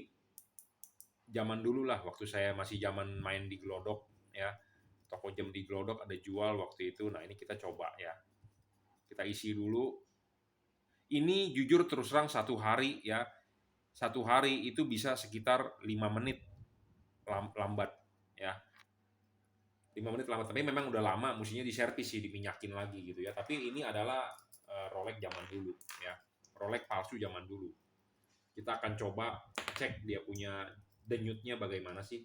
zaman dulu lah, waktu saya masih zaman main di Glodok ya. Toko jam di Glodok ada jual waktu itu. Nah, ini kita coba ya. Kita isi dulu. Ini jujur terus terang satu hari ya. Satu hari itu bisa sekitar 5 menit lambat ya. 5 menit lambat, tapi memang udah lama, mestinya diservis sih, diminyakin lagi gitu ya. Tapi ini adalah Rolex zaman dulu ya. Rolex palsu zaman dulu. Kita akan coba cek dia punya denyutnya bagaimana sih.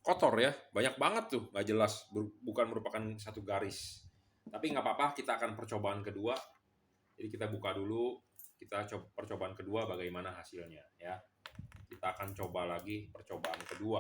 Kotor ya, banyak banget tuh, nggak jelas, bukan merupakan satu garis. Tapi nggak apa-apa, kita akan percobaan kedua. Jadi kita buka dulu, kita coba percobaan kedua bagaimana hasilnya ya. Kita akan coba lagi percobaan kedua.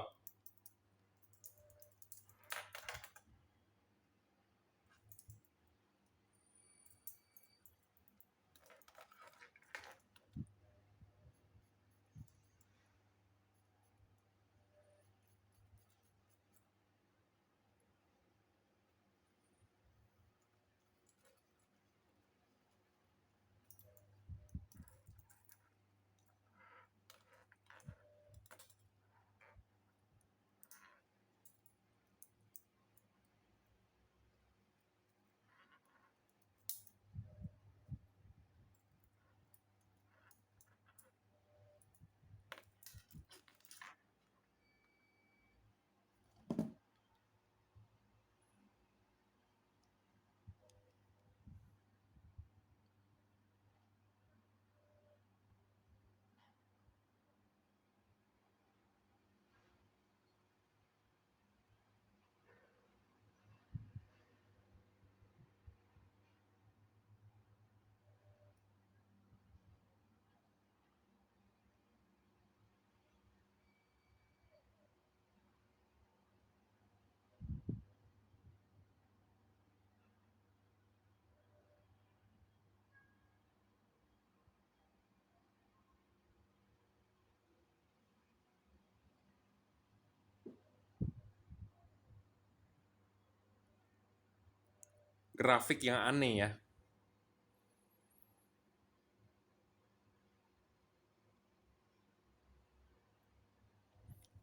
Grafik yang aneh ya.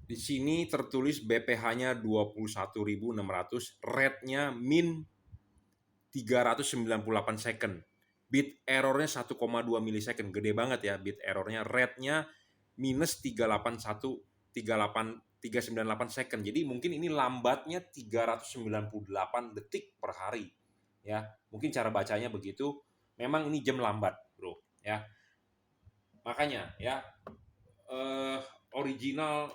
Di sini tertulis BPH-nya 21.600, rate-nya min 398 second. Bit error-nya 1,2 milisecond, gede banget ya bit error-nya. Rate-nya minus 398 second. Jadi mungkin ini lambatnya 398 detik per hari. Ya, mungkin cara bacanya begitu. Memang ini jam lambat, bro. Ya, makanya ya original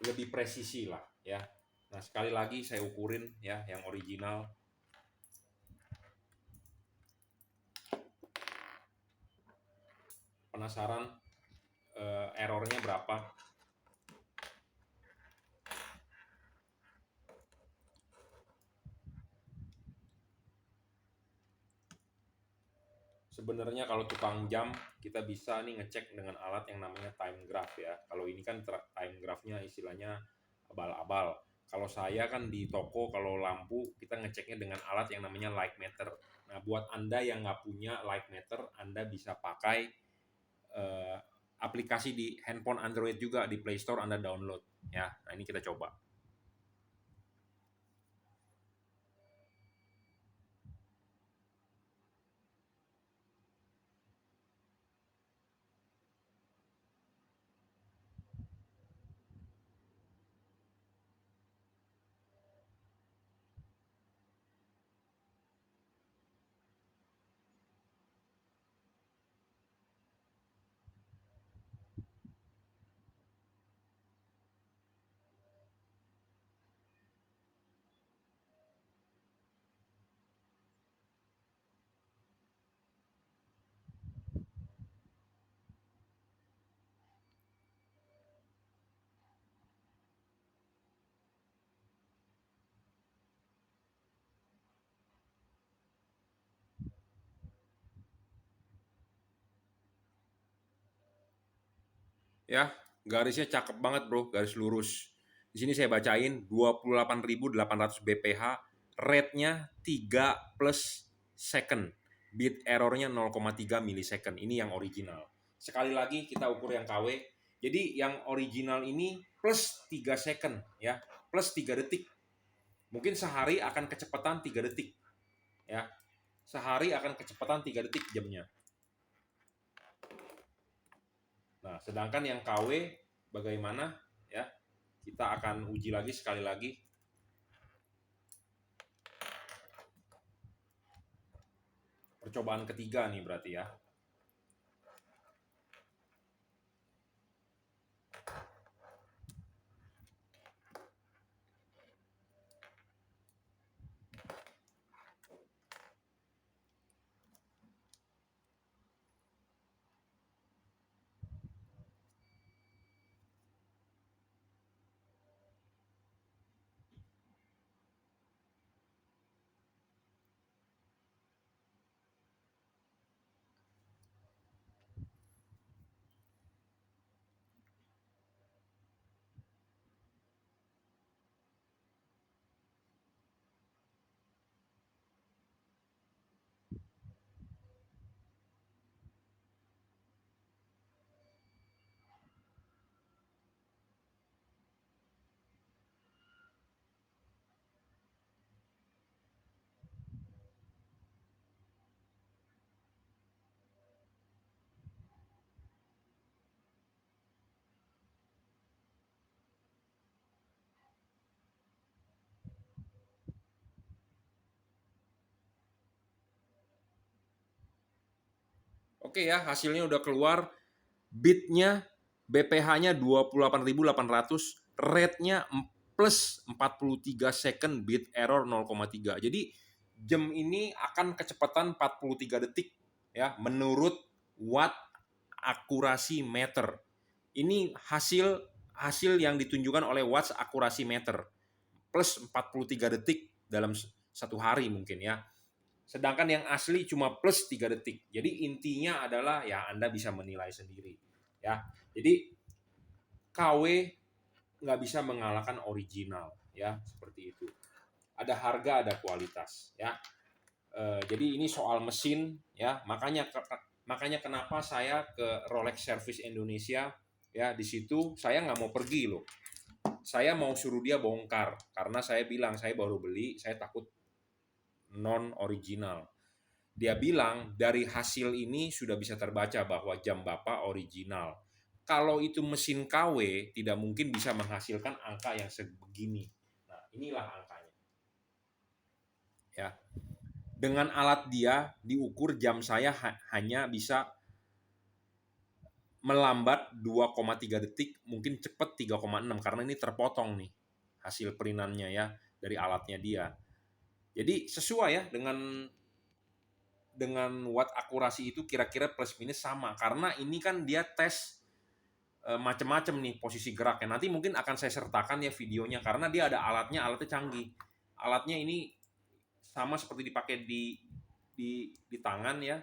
lebih presisi lah ya. Nah, sekali lagi saya ukurin ya yang original. Penasaran errornya berapa? Sebenarnya kalau tukang jam kita bisa nih ngecek dengan alat yang namanya time graph ya. Kalau ini kan time graph-nya istilahnya abal-abal. Kalau saya kan di toko kalau lampu kita ngeceknya dengan alat yang namanya light meter. Nah, buat Anda yang nggak punya light meter, Anda bisa pakai aplikasi di handphone Android juga, di Play Store Anda download ya. Nah, ini kita coba. Ya, garisnya cakep banget bro, garis lurus. Di sini saya bacain 28.800 BPH, rate-nya 3 plus second, bit error-nya 0,3 milisecond. Ini yang original. Sekali lagi kita ukur yang KW. Jadi yang original ini plus 3 second ya, plus 3 detik. Mungkin sehari akan kecepatan 3 detik. Ya. Sehari akan kecepatan 3 detik jamnya. Nah, sedangkan yang KW bagaimana ya? Kita akan uji lagi sekali lagi. Percobaan ketiga nih berarti ya. Oke ya, hasilnya udah keluar. Bidnya BPH-nya 28.800, rate-nya plus 43 second, bit error 0,3. Jadi jam ini akan kecepatan 43 detik ya menurut watt akurasi meter. Ini hasil yang ditunjukkan oleh watts akurasi meter plus 43 detik dalam satu hari mungkin ya. Sedangkan yang asli cuma plus 3 detik. Jadi intinya adalah ya Anda bisa menilai sendiri. Ya, jadi KW nggak bisa mengalahkan original ya, seperti itu. Ada harga, ada kualitas ya. Jadi ini soal mesin ya, makanya kenapa saya ke Rolex Service Indonesia ya. Di situ saya nggak mau pergi loh, saya mau suruh dia bongkar karena saya bilang saya baru beli, saya takut non original. Dia bilang dari hasil ini sudah bisa terbaca bahwa jam Bapak original. Kalau itu mesin KW tidak mungkin bisa menghasilkan angka yang sebegini. Nah, inilah angkanya. Ya. Dengan alat dia diukur jam saya hanya bisa melambat 2,3 detik, mungkin cepat 3,6 karena ini terpotong nih hasil perinannya ya dari alatnya dia. Jadi sesuai ya dengan watt akurasi itu kira-kira plus minus sama karena ini kan dia tes macam-macam nih posisi geraknya. Nanti mungkin akan saya sertakan ya videonya karena dia ada alatnya canggih. Alatnya ini sama seperti dipakai di tangan ya.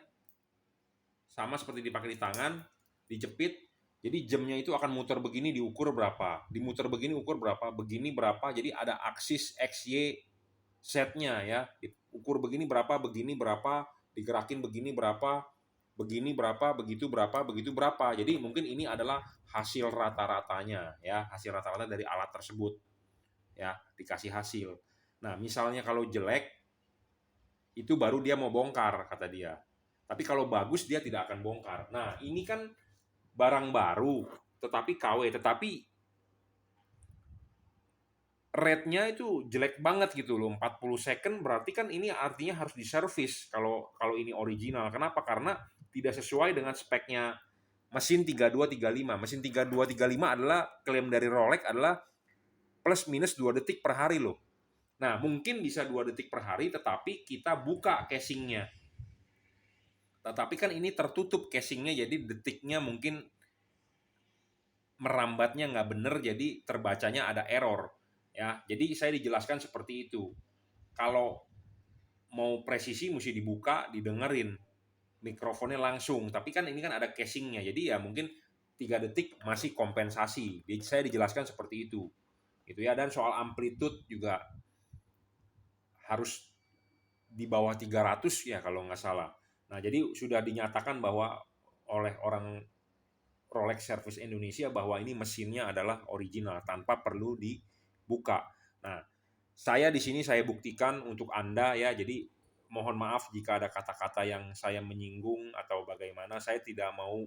Sama seperti dipakai di tangan, dijepit. Jadi jamnya itu akan muter begini diukur berapa, dimuter begini ukur berapa, begini berapa. Jadi ada aksis XY setnya ya. Ukur begini berapa, digerakin begini berapa, begitu berapa. Jadi mungkin ini adalah hasil rata-ratanya ya, hasil rata-rata dari alat tersebut ya, dikasih hasil. Nah, misalnya kalau jelek itu baru dia mau bongkar kata dia. Tapi kalau bagus dia tidak akan bongkar. Nah, ini kan barang baru tetapi KW, tetapi rate-nya itu jelek banget gitu loh, 40 second berarti kan ini artinya harus diservis kalau ini original. Kenapa? Karena tidak sesuai dengan speknya mesin 3235. Mesin 3235 adalah klaim dari Rolex adalah plus minus 2 detik per hari loh. Nah, mungkin bisa 2 detik per hari tetapi kita buka casingnya. Tetapi kan ini tertutup casingnya jadi detiknya mungkin merambatnya nggak bener jadi terbacanya ada error. Ya, jadi saya dijelaskan seperti itu. Kalau mau presisi mesti dibuka, didengerin mikrofonnya langsung. Tapi kan ini kan ada casingnya, jadi ya mungkin 3 detik masih kompensasi. Jadi saya dijelaskan seperti itu. Gitu ya. Dan soal amplitude juga harus di bawah 300 ya kalau nggak salah. Nah, jadi sudah dinyatakan bahwa oleh orang Rolex Service Indonesia bahwa ini mesinnya adalah original tanpa perlu dibuka. Nah, saya di sini saya buktikan untuk Anda ya. Jadi mohon maaf jika ada kata-kata yang saya menyinggung atau bagaimana. Saya tidak mau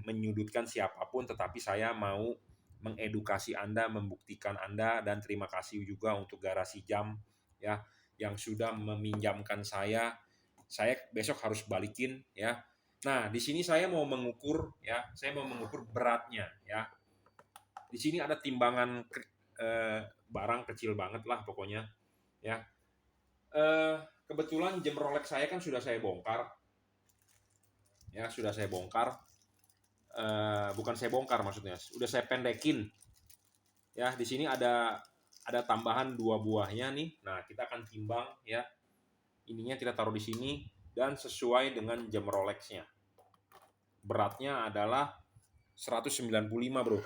menyudutkan siapapun, tetapi saya mau mengedukasi Anda, membuktikan Anda, dan terima kasih juga untuk Garasi Jam ya yang sudah meminjamkan saya. Saya besok harus balikin ya. Nah, di sini saya mau mengukur ya, saya mau mengukur beratnya ya. Di sini ada timbangan barang kecil banget lah pokoknya ya. Kebetulan jam Rolex saya kan sudah saya bongkar. Ya, sudah saya bongkar. Bukan saya bongkar maksudnya, sudah saya pendekin. Ya, di sini ada tambahan 2 buahnya nih. Nah, kita akan timbang ya. Ininya kita taruh di sini dan sesuai dengan jam Rolex-nya. Beratnya adalah 195, Bro.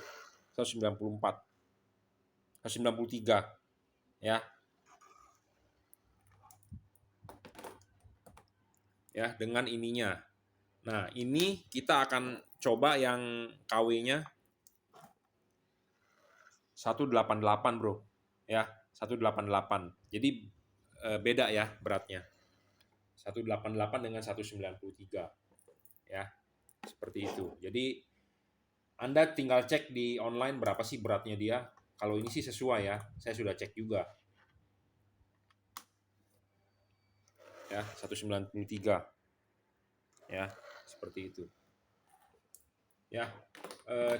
194. 193 ya. Ya, dengan ininya. Nah, ini kita akan coba yang KW-nya 188, Bro. Ya, 188. Jadi beda ya beratnya. 188 dengan 193. Ya. Seperti itu. Jadi Anda tinggal cek di online berapa sih beratnya dia. Kalau ini sih sesuai ya. Saya sudah cek juga. Ya, 193. Ya. seperti itu. Ya,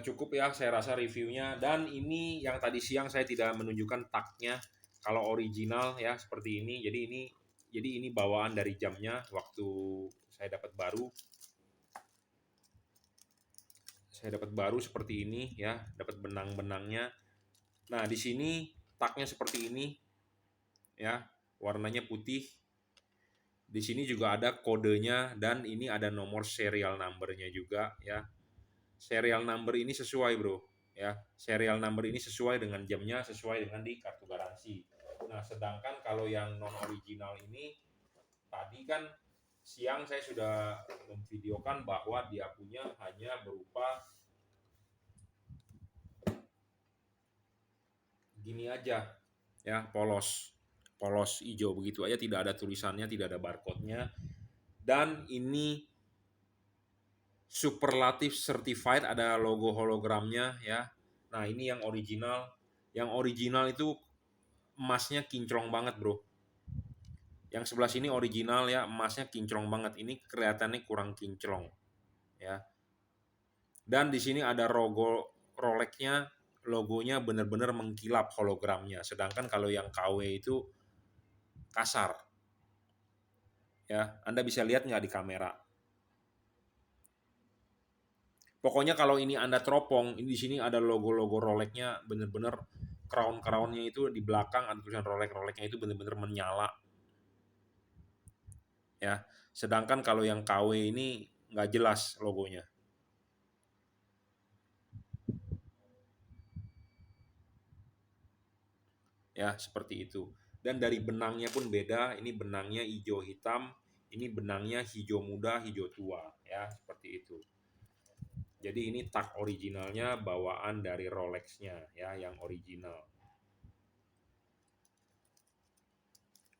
cukup ya saya rasa reviewnya. Dan ini yang tadi siang saya tidak menunjukkan tagnya. Kalau original ya seperti ini. Jadi ini bawaan dari jamnya waktu saya dapat baru. Saya dapat baru seperti ini ya, dapat benang-benangnya. Nah, di sini tagnya seperti ini ya, warnanya putih. Di sini juga ada kodenya dan ini ada nomor serial number-nya juga ya. Serial number ini sesuai, Bro, ya. Serial number ini sesuai dengan jamnya, sesuai dengan di kartu garansi. Nah, sedangkan kalau yang non original ini tadi kan siang saya sudah memvideokan bahwa dia punya hanya berupa gini aja ya, polos hijau begitu aja, tidak ada tulisannya, tidak ada barcode-nya. Dan ini superlatif certified, ada logo hologramnya ya. Nah, ini yang original. Yang original itu emasnya kinclong banget, Bro. Yang sebelah sini original ya, emasnya kinclong banget. Ini kelihatannya kurang kinclong ya. Dan di sini ada logo Rolex-nya, logonya benar-benar mengkilap hologramnya. Sedangkan kalau yang KW itu kasar. Ya, Anda bisa lihat nggak di kamera? Pokoknya kalau ini Anda teropong, ini di sini ada logo-logo Rolex-nya benar-benar crown-crownnya itu di belakang ada tulisan Rolex-nya itu benar-benar menyala. Ya, sedangkan kalau yang KW ini nggak jelas logonya. Ya, seperti itu. Dan dari benangnya pun beda, ini benangnya hijau hitam, ini benangnya hijau muda, hijau tua, ya, seperti itu. Jadi ini tag originalnya bawaan dari Rolex-nya ya, yang original.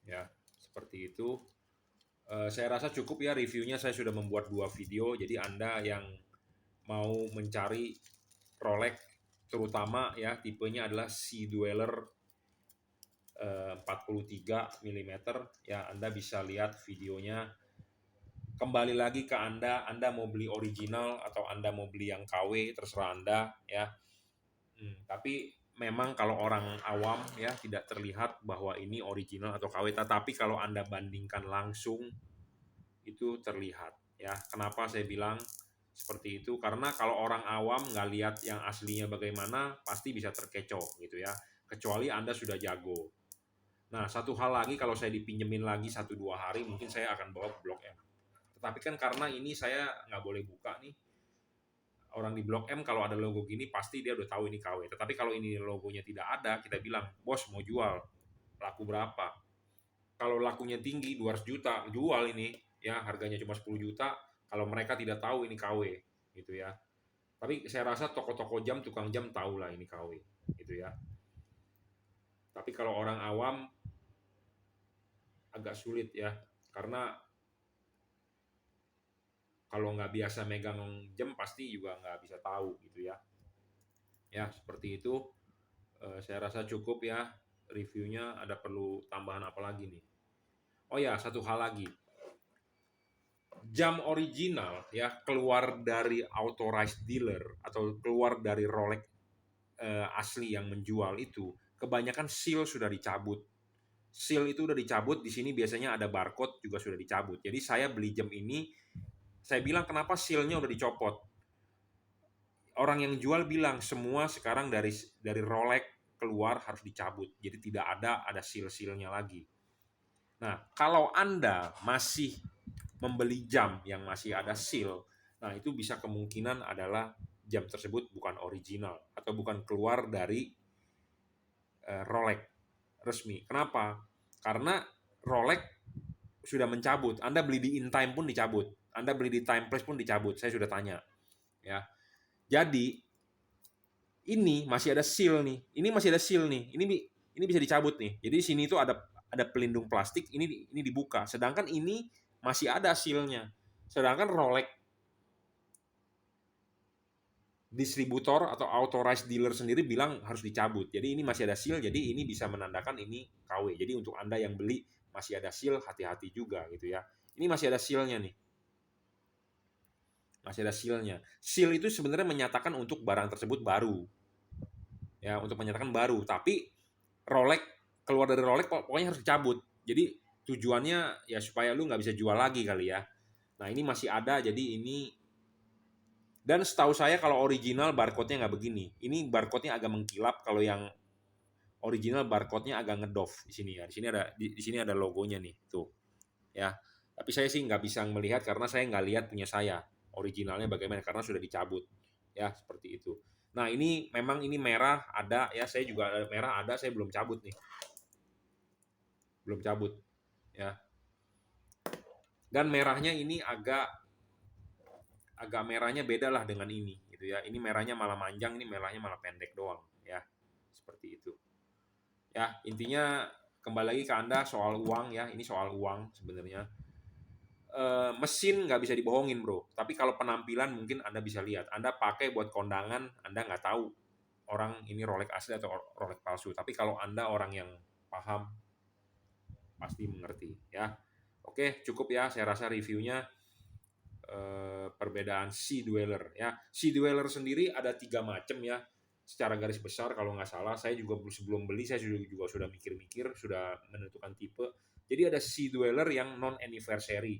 Ya, seperti itu. Saya rasa cukup ya reviewnya, saya sudah membuat 2 video, jadi Anda yang mau mencari Rolex terutama ya tipenya adalah Sea Dweller 43 mm ya, Anda bisa lihat videonya. Kembali lagi ke Anda mau beli original atau Anda mau beli yang KW, terserah Anda ya. Tapi memang kalau orang awam ya tidak terlihat bahwa ini original atau KW, tetapi kalau Anda bandingkan langsung itu terlihat ya. Kenapa saya bilang seperti itu? Karena kalau orang awam nggak lihat yang aslinya bagaimana, pasti bisa terkecoh gitu ya. Kecuali Anda sudah jago. Nah, satu hal lagi, kalau saya dipinjemin lagi 1-2 hari, mungkin saya akan bawa ke Blok M. Tetapi kan karena ini saya nggak boleh buka nih. Orang di Blok M kalau ada logo gini, pasti dia udah tahu ini KW. Tetapi kalau ini logonya tidak ada, kita bilang, bos mau jual, laku berapa? Kalau lakunya tinggi, 200 juta, jual ini. Ya, harganya cuma 10 juta, kalau mereka tidak tahu ini KW, gitu ya. Tapi saya rasa toko-toko jam, tukang jam tahu lah ini KW, gitu ya. Tapi kalau orang awam, agak sulit ya, karena kalau nggak biasa megang jam pasti juga nggak bisa tahu gitu ya. Ya seperti itu. Saya rasa cukup ya reviewnya. Ada perlu tambahan apa lagi nih? Oh ya, satu hal lagi. Jam original ya keluar dari authorized dealer atau keluar dari Rolex asli yang menjual itu, kebanyakan seal sudah dicabut. Seal itu udah dicabut, di sini biasanya ada barcode juga sudah dicabut. Jadi saya beli jam ini, saya bilang kenapa seal-nya udah dicopot. Orang yang jual bilang semua sekarang dari Rolex keluar harus dicabut. Jadi tidak ada seal-sealnya lagi. Nah, kalau Anda masih membeli jam yang masih ada seal, nah itu bisa kemungkinan adalah jam tersebut bukan original atau bukan keluar dari Rolex resmi. Kenapa? Karena Rolex sudah mencabut. Anda beli di InTime pun dicabut. Anda beli di Timeplace pun dicabut. Saya sudah tanya. Ya. Jadi ini masih ada seal nih. Ini masih ada seal nih. Ini bisa dicabut nih. Jadi di sini itu ada pelindung plastik. Ini dibuka. Sedangkan ini masih ada sealnya. Sedangkan Rolex distributor atau authorized dealer sendiri bilang harus dicabut. Jadi ini masih ada seal, jadi ini bisa menandakan ini KW. Jadi untuk Anda yang beli masih ada seal, hati-hati juga gitu ya. Ini masih ada sealnya nih. masih ada seal-nya. Seal itu sebenarnya menyatakan untuk barang tersebut baru, ya, untuk menyatakan baru. Tapi Rolex, keluar dari Rolex pokoknya harus dicabut. Jadi tujuannya ya supaya lu nggak bisa jual lagi kali ya. Nah ini masih ada, jadi ini, dan setahu saya kalau original barcode-nya nggak begini. Ini barcode-nya agak mengkilap, kalau yang original barcode-nya agak ngedoff di sini ya. Di sini ada logonya nih, tuh. Ya. Tapi saya sih nggak bisa melihat karena saya nggak lihat punya saya originalnya bagaimana karena sudah dicabut. Ya, seperti itu. Nah, ini memang ini merah ada ya, saya juga ada merah ada, saya belum cabut nih. Belum cabut ya. Dan merahnya ini agak merahnya beda lah dengan ini gitu ya. Ini merahnya malah manjang, ini merahnya malah pendek doang ya. Seperti itu. Ya, intinya kembali lagi ke Anda soal uang ya. Ini soal uang sebenarnya. Mesin nggak bisa dibohongin bro. Tapi kalau penampilan mungkin Anda bisa lihat. Anda pakai buat kondangan, Anda nggak tahu orang ini Rolex asli atau Rolex palsu. Tapi kalau Anda orang yang paham, pasti mengerti ya. Oke, cukup ya. Saya rasa reviewnya perbedaan Sea Dweller ya. Sea Dweller sendiri ada 3 macam ya. Secara garis besar kalau nggak salah, saya juga sebelum beli saya juga sudah mikir-mikir, sudah menentukan tipe. Jadi ada Sea Dweller yang non anniversary.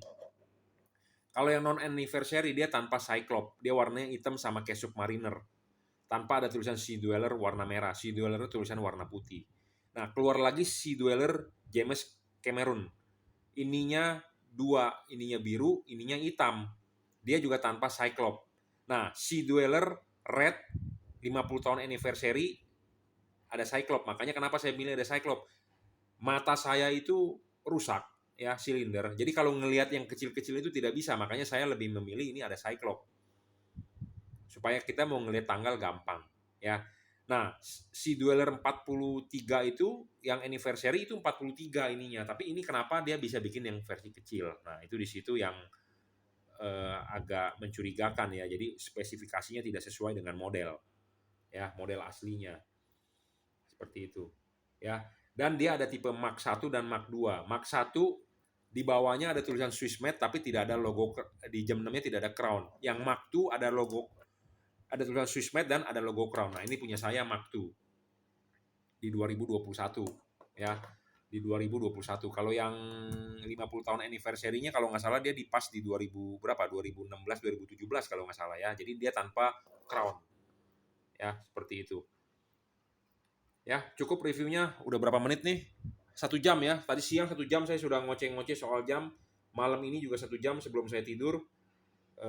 Kalau yang non anniversary dia tanpa Cyclops, dia warnanya hitam sama kayak Submariner. Tanpa ada tulisan Sea Dweller warna merah, Sea Dweller itu tulisan warna putih. Nah, keluar lagi Sea Dweller James Cameron. Ininya dua, ininya biru, ininya hitam. Dia juga tanpa Cyclops. Nah, Sea Dweller Red 50 tahun anniversary ada Cyclops. Makanya kenapa saya pilih ada Cyclops. Mata saya itu rusak ya, silinder. Jadi kalau ngelihat yang kecil-kecil itu tidak bisa, makanya saya lebih memilih ini ada Cyclops. Supaya kita mau ngelihat tanggal gampang ya. Nah, si Dweller 43 itu yang anniversary itu 43 ininya, tapi ini kenapa dia bisa bikin yang versi kecil. Nah, itu di situ yang agak mencurigakan ya. Jadi spesifikasinya tidak sesuai dengan model. Ya, model aslinya. Seperti itu. Ya. Dan dia ada tipe Mark 1 dan Mark 2. Mark 1 di bawahnya ada tulisan Swissmade tapi tidak ada logo, di jam 6-nya tidak ada crown. Yang Mark 2 ada logo, ada tulisan Swissmade dan ada logo crown. Nah, ini punya saya Mark 2 di 2021 ya. Di 2021. Kalau yang 50 tahun anniversary-nya kalau nggak salah dia di pas di 2000 berapa? 2016 2017 kalau nggak salah ya. Jadi dia tanpa crown. Ya, seperti itu. Ya, cukup reviewnya. Udah berapa menit nih? 1 jam ya. Tadi siang 1 jam saya sudah ngoceh-ngoceh soal jam. Malam ini juga 1 jam sebelum saya tidur.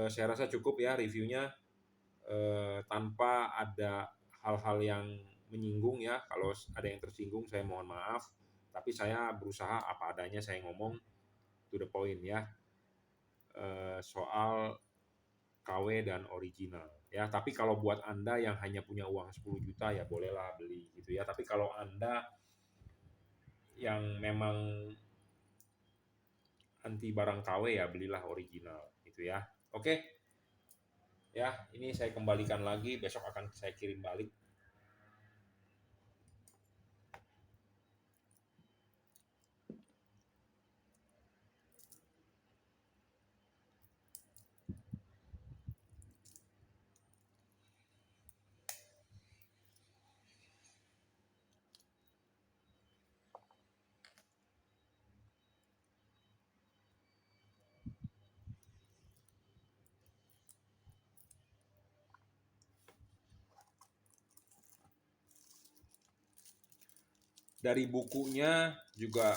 Saya rasa cukup ya reviewnya. Tanpa ada hal-hal yang menyinggung ya. Kalau ada yang tersinggung saya mohon maaf. Tapi saya berusaha apa adanya saya ngomong to the point ya. Soal KW dan original ya. Tapi kalau buat Anda yang hanya punya uang 10 juta ya bolehlah beli gitu ya. Tapi kalau Anda yang memang anti barang KW ya belilah original gitu ya. Oke. Ya, ini saya kembalikan lagi, besok akan saya kirim balik. Dari bukunya juga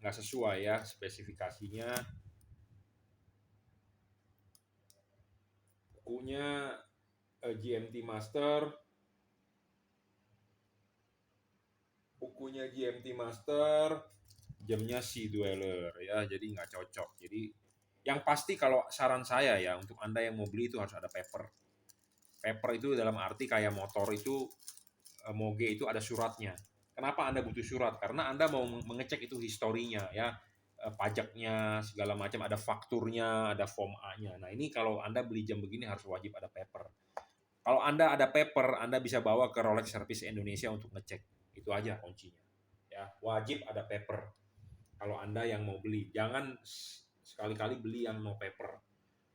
nggak sesuai ya spesifikasinya. Bukunya GMT Master, jamnya Sea Dweller ya, jadi nggak cocok. Jadi yang pasti kalau saran saya ya untuk Anda yang mau beli itu harus ada paper. Paper itu dalam arti kayak motor itu moge itu ada suratnya. Kenapa Anda butuh surat? Karena Anda mau mengecek itu historinya ya, pajaknya segala macam, ada fakturnya, ada form A-nya. Nah ini kalau Anda beli jam begini harus wajib ada paper. Kalau Anda ada paper, Anda bisa bawa ke Rolex Service Indonesia untuk ngecek. Itu aja kuncinya. Ya, wajib ada paper. Kalau Anda yang mau beli, jangan sekali-kali beli yang no paper.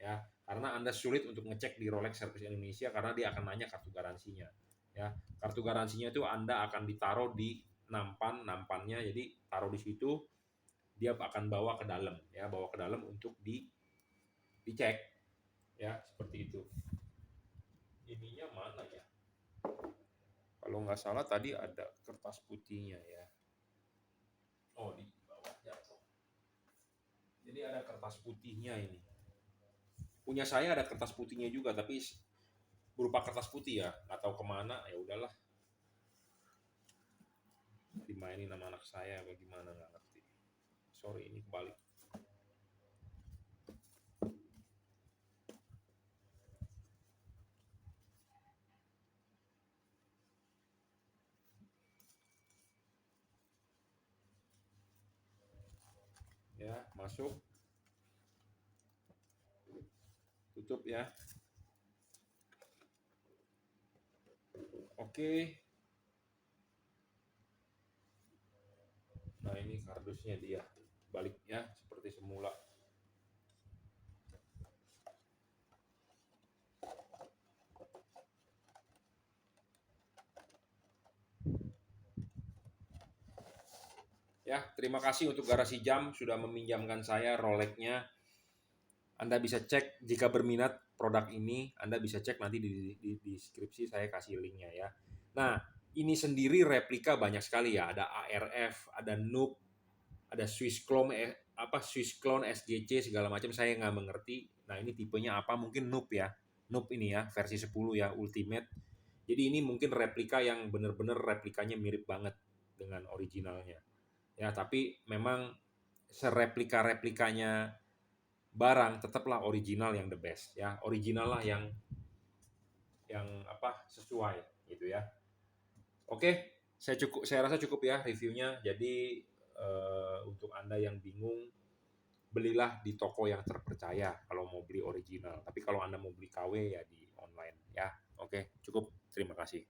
Ya, karena Anda sulit untuk ngecek di Rolex Service Indonesia karena dia akan nanya kartu garansinya. Ya, kartu garansinya itu Anda akan ditaruh di nampannya, jadi taruh di situ, dia akan bawa ke dalam, ya, bawa ke dalam untuk dicek, ya, seperti itu. Ininya mana ya? Kalau nggak salah tadi ada kertas putihnya ya. Oh, di bawah jatuh. Jadi ada kertas putihnya ini. Punya saya ada kertas putihnya juga, tapi berupa kertas putih ya. Nggak tahu kemana, ya udahlah. Dimainin sama anak saya, bagaimana nggak ngerti. Sorry, ini kebalik. Ya, masuk. Tutup ya. Oke. Nah, ini kardusnya dia. Balik ya, seperti semula. Ya, terima kasih untuk Garasi Jam sudah meminjamkan saya Rolex-nya. Anda bisa cek jika berminat produk ini, Anda bisa cek nanti di deskripsi saya kasih linknya ya. Nah, ini sendiri replika banyak sekali ya. Ada ARF, ada Noob, ada Swiss Clone SGC segala macam, saya nggak mengerti. Nah, ini tipenya apa? Mungkin Noob ya. Noob ini ya, versi 10 ya, Ultimate. Jadi ini mungkin replika yang benar-benar replikanya mirip banget dengan originalnya. Ya, tapi memang sereplika-replikanya barang tetaplah original yang the best ya. Original lah yang sesuai gitu ya. Oke, saya rasa cukup ya reviewnya. Jadi untuk Anda yang bingung, belilah di toko yang terpercaya kalau mau beli original. Tapi kalau Anda mau beli KW ya di online ya. Oke, cukup. Terima kasih.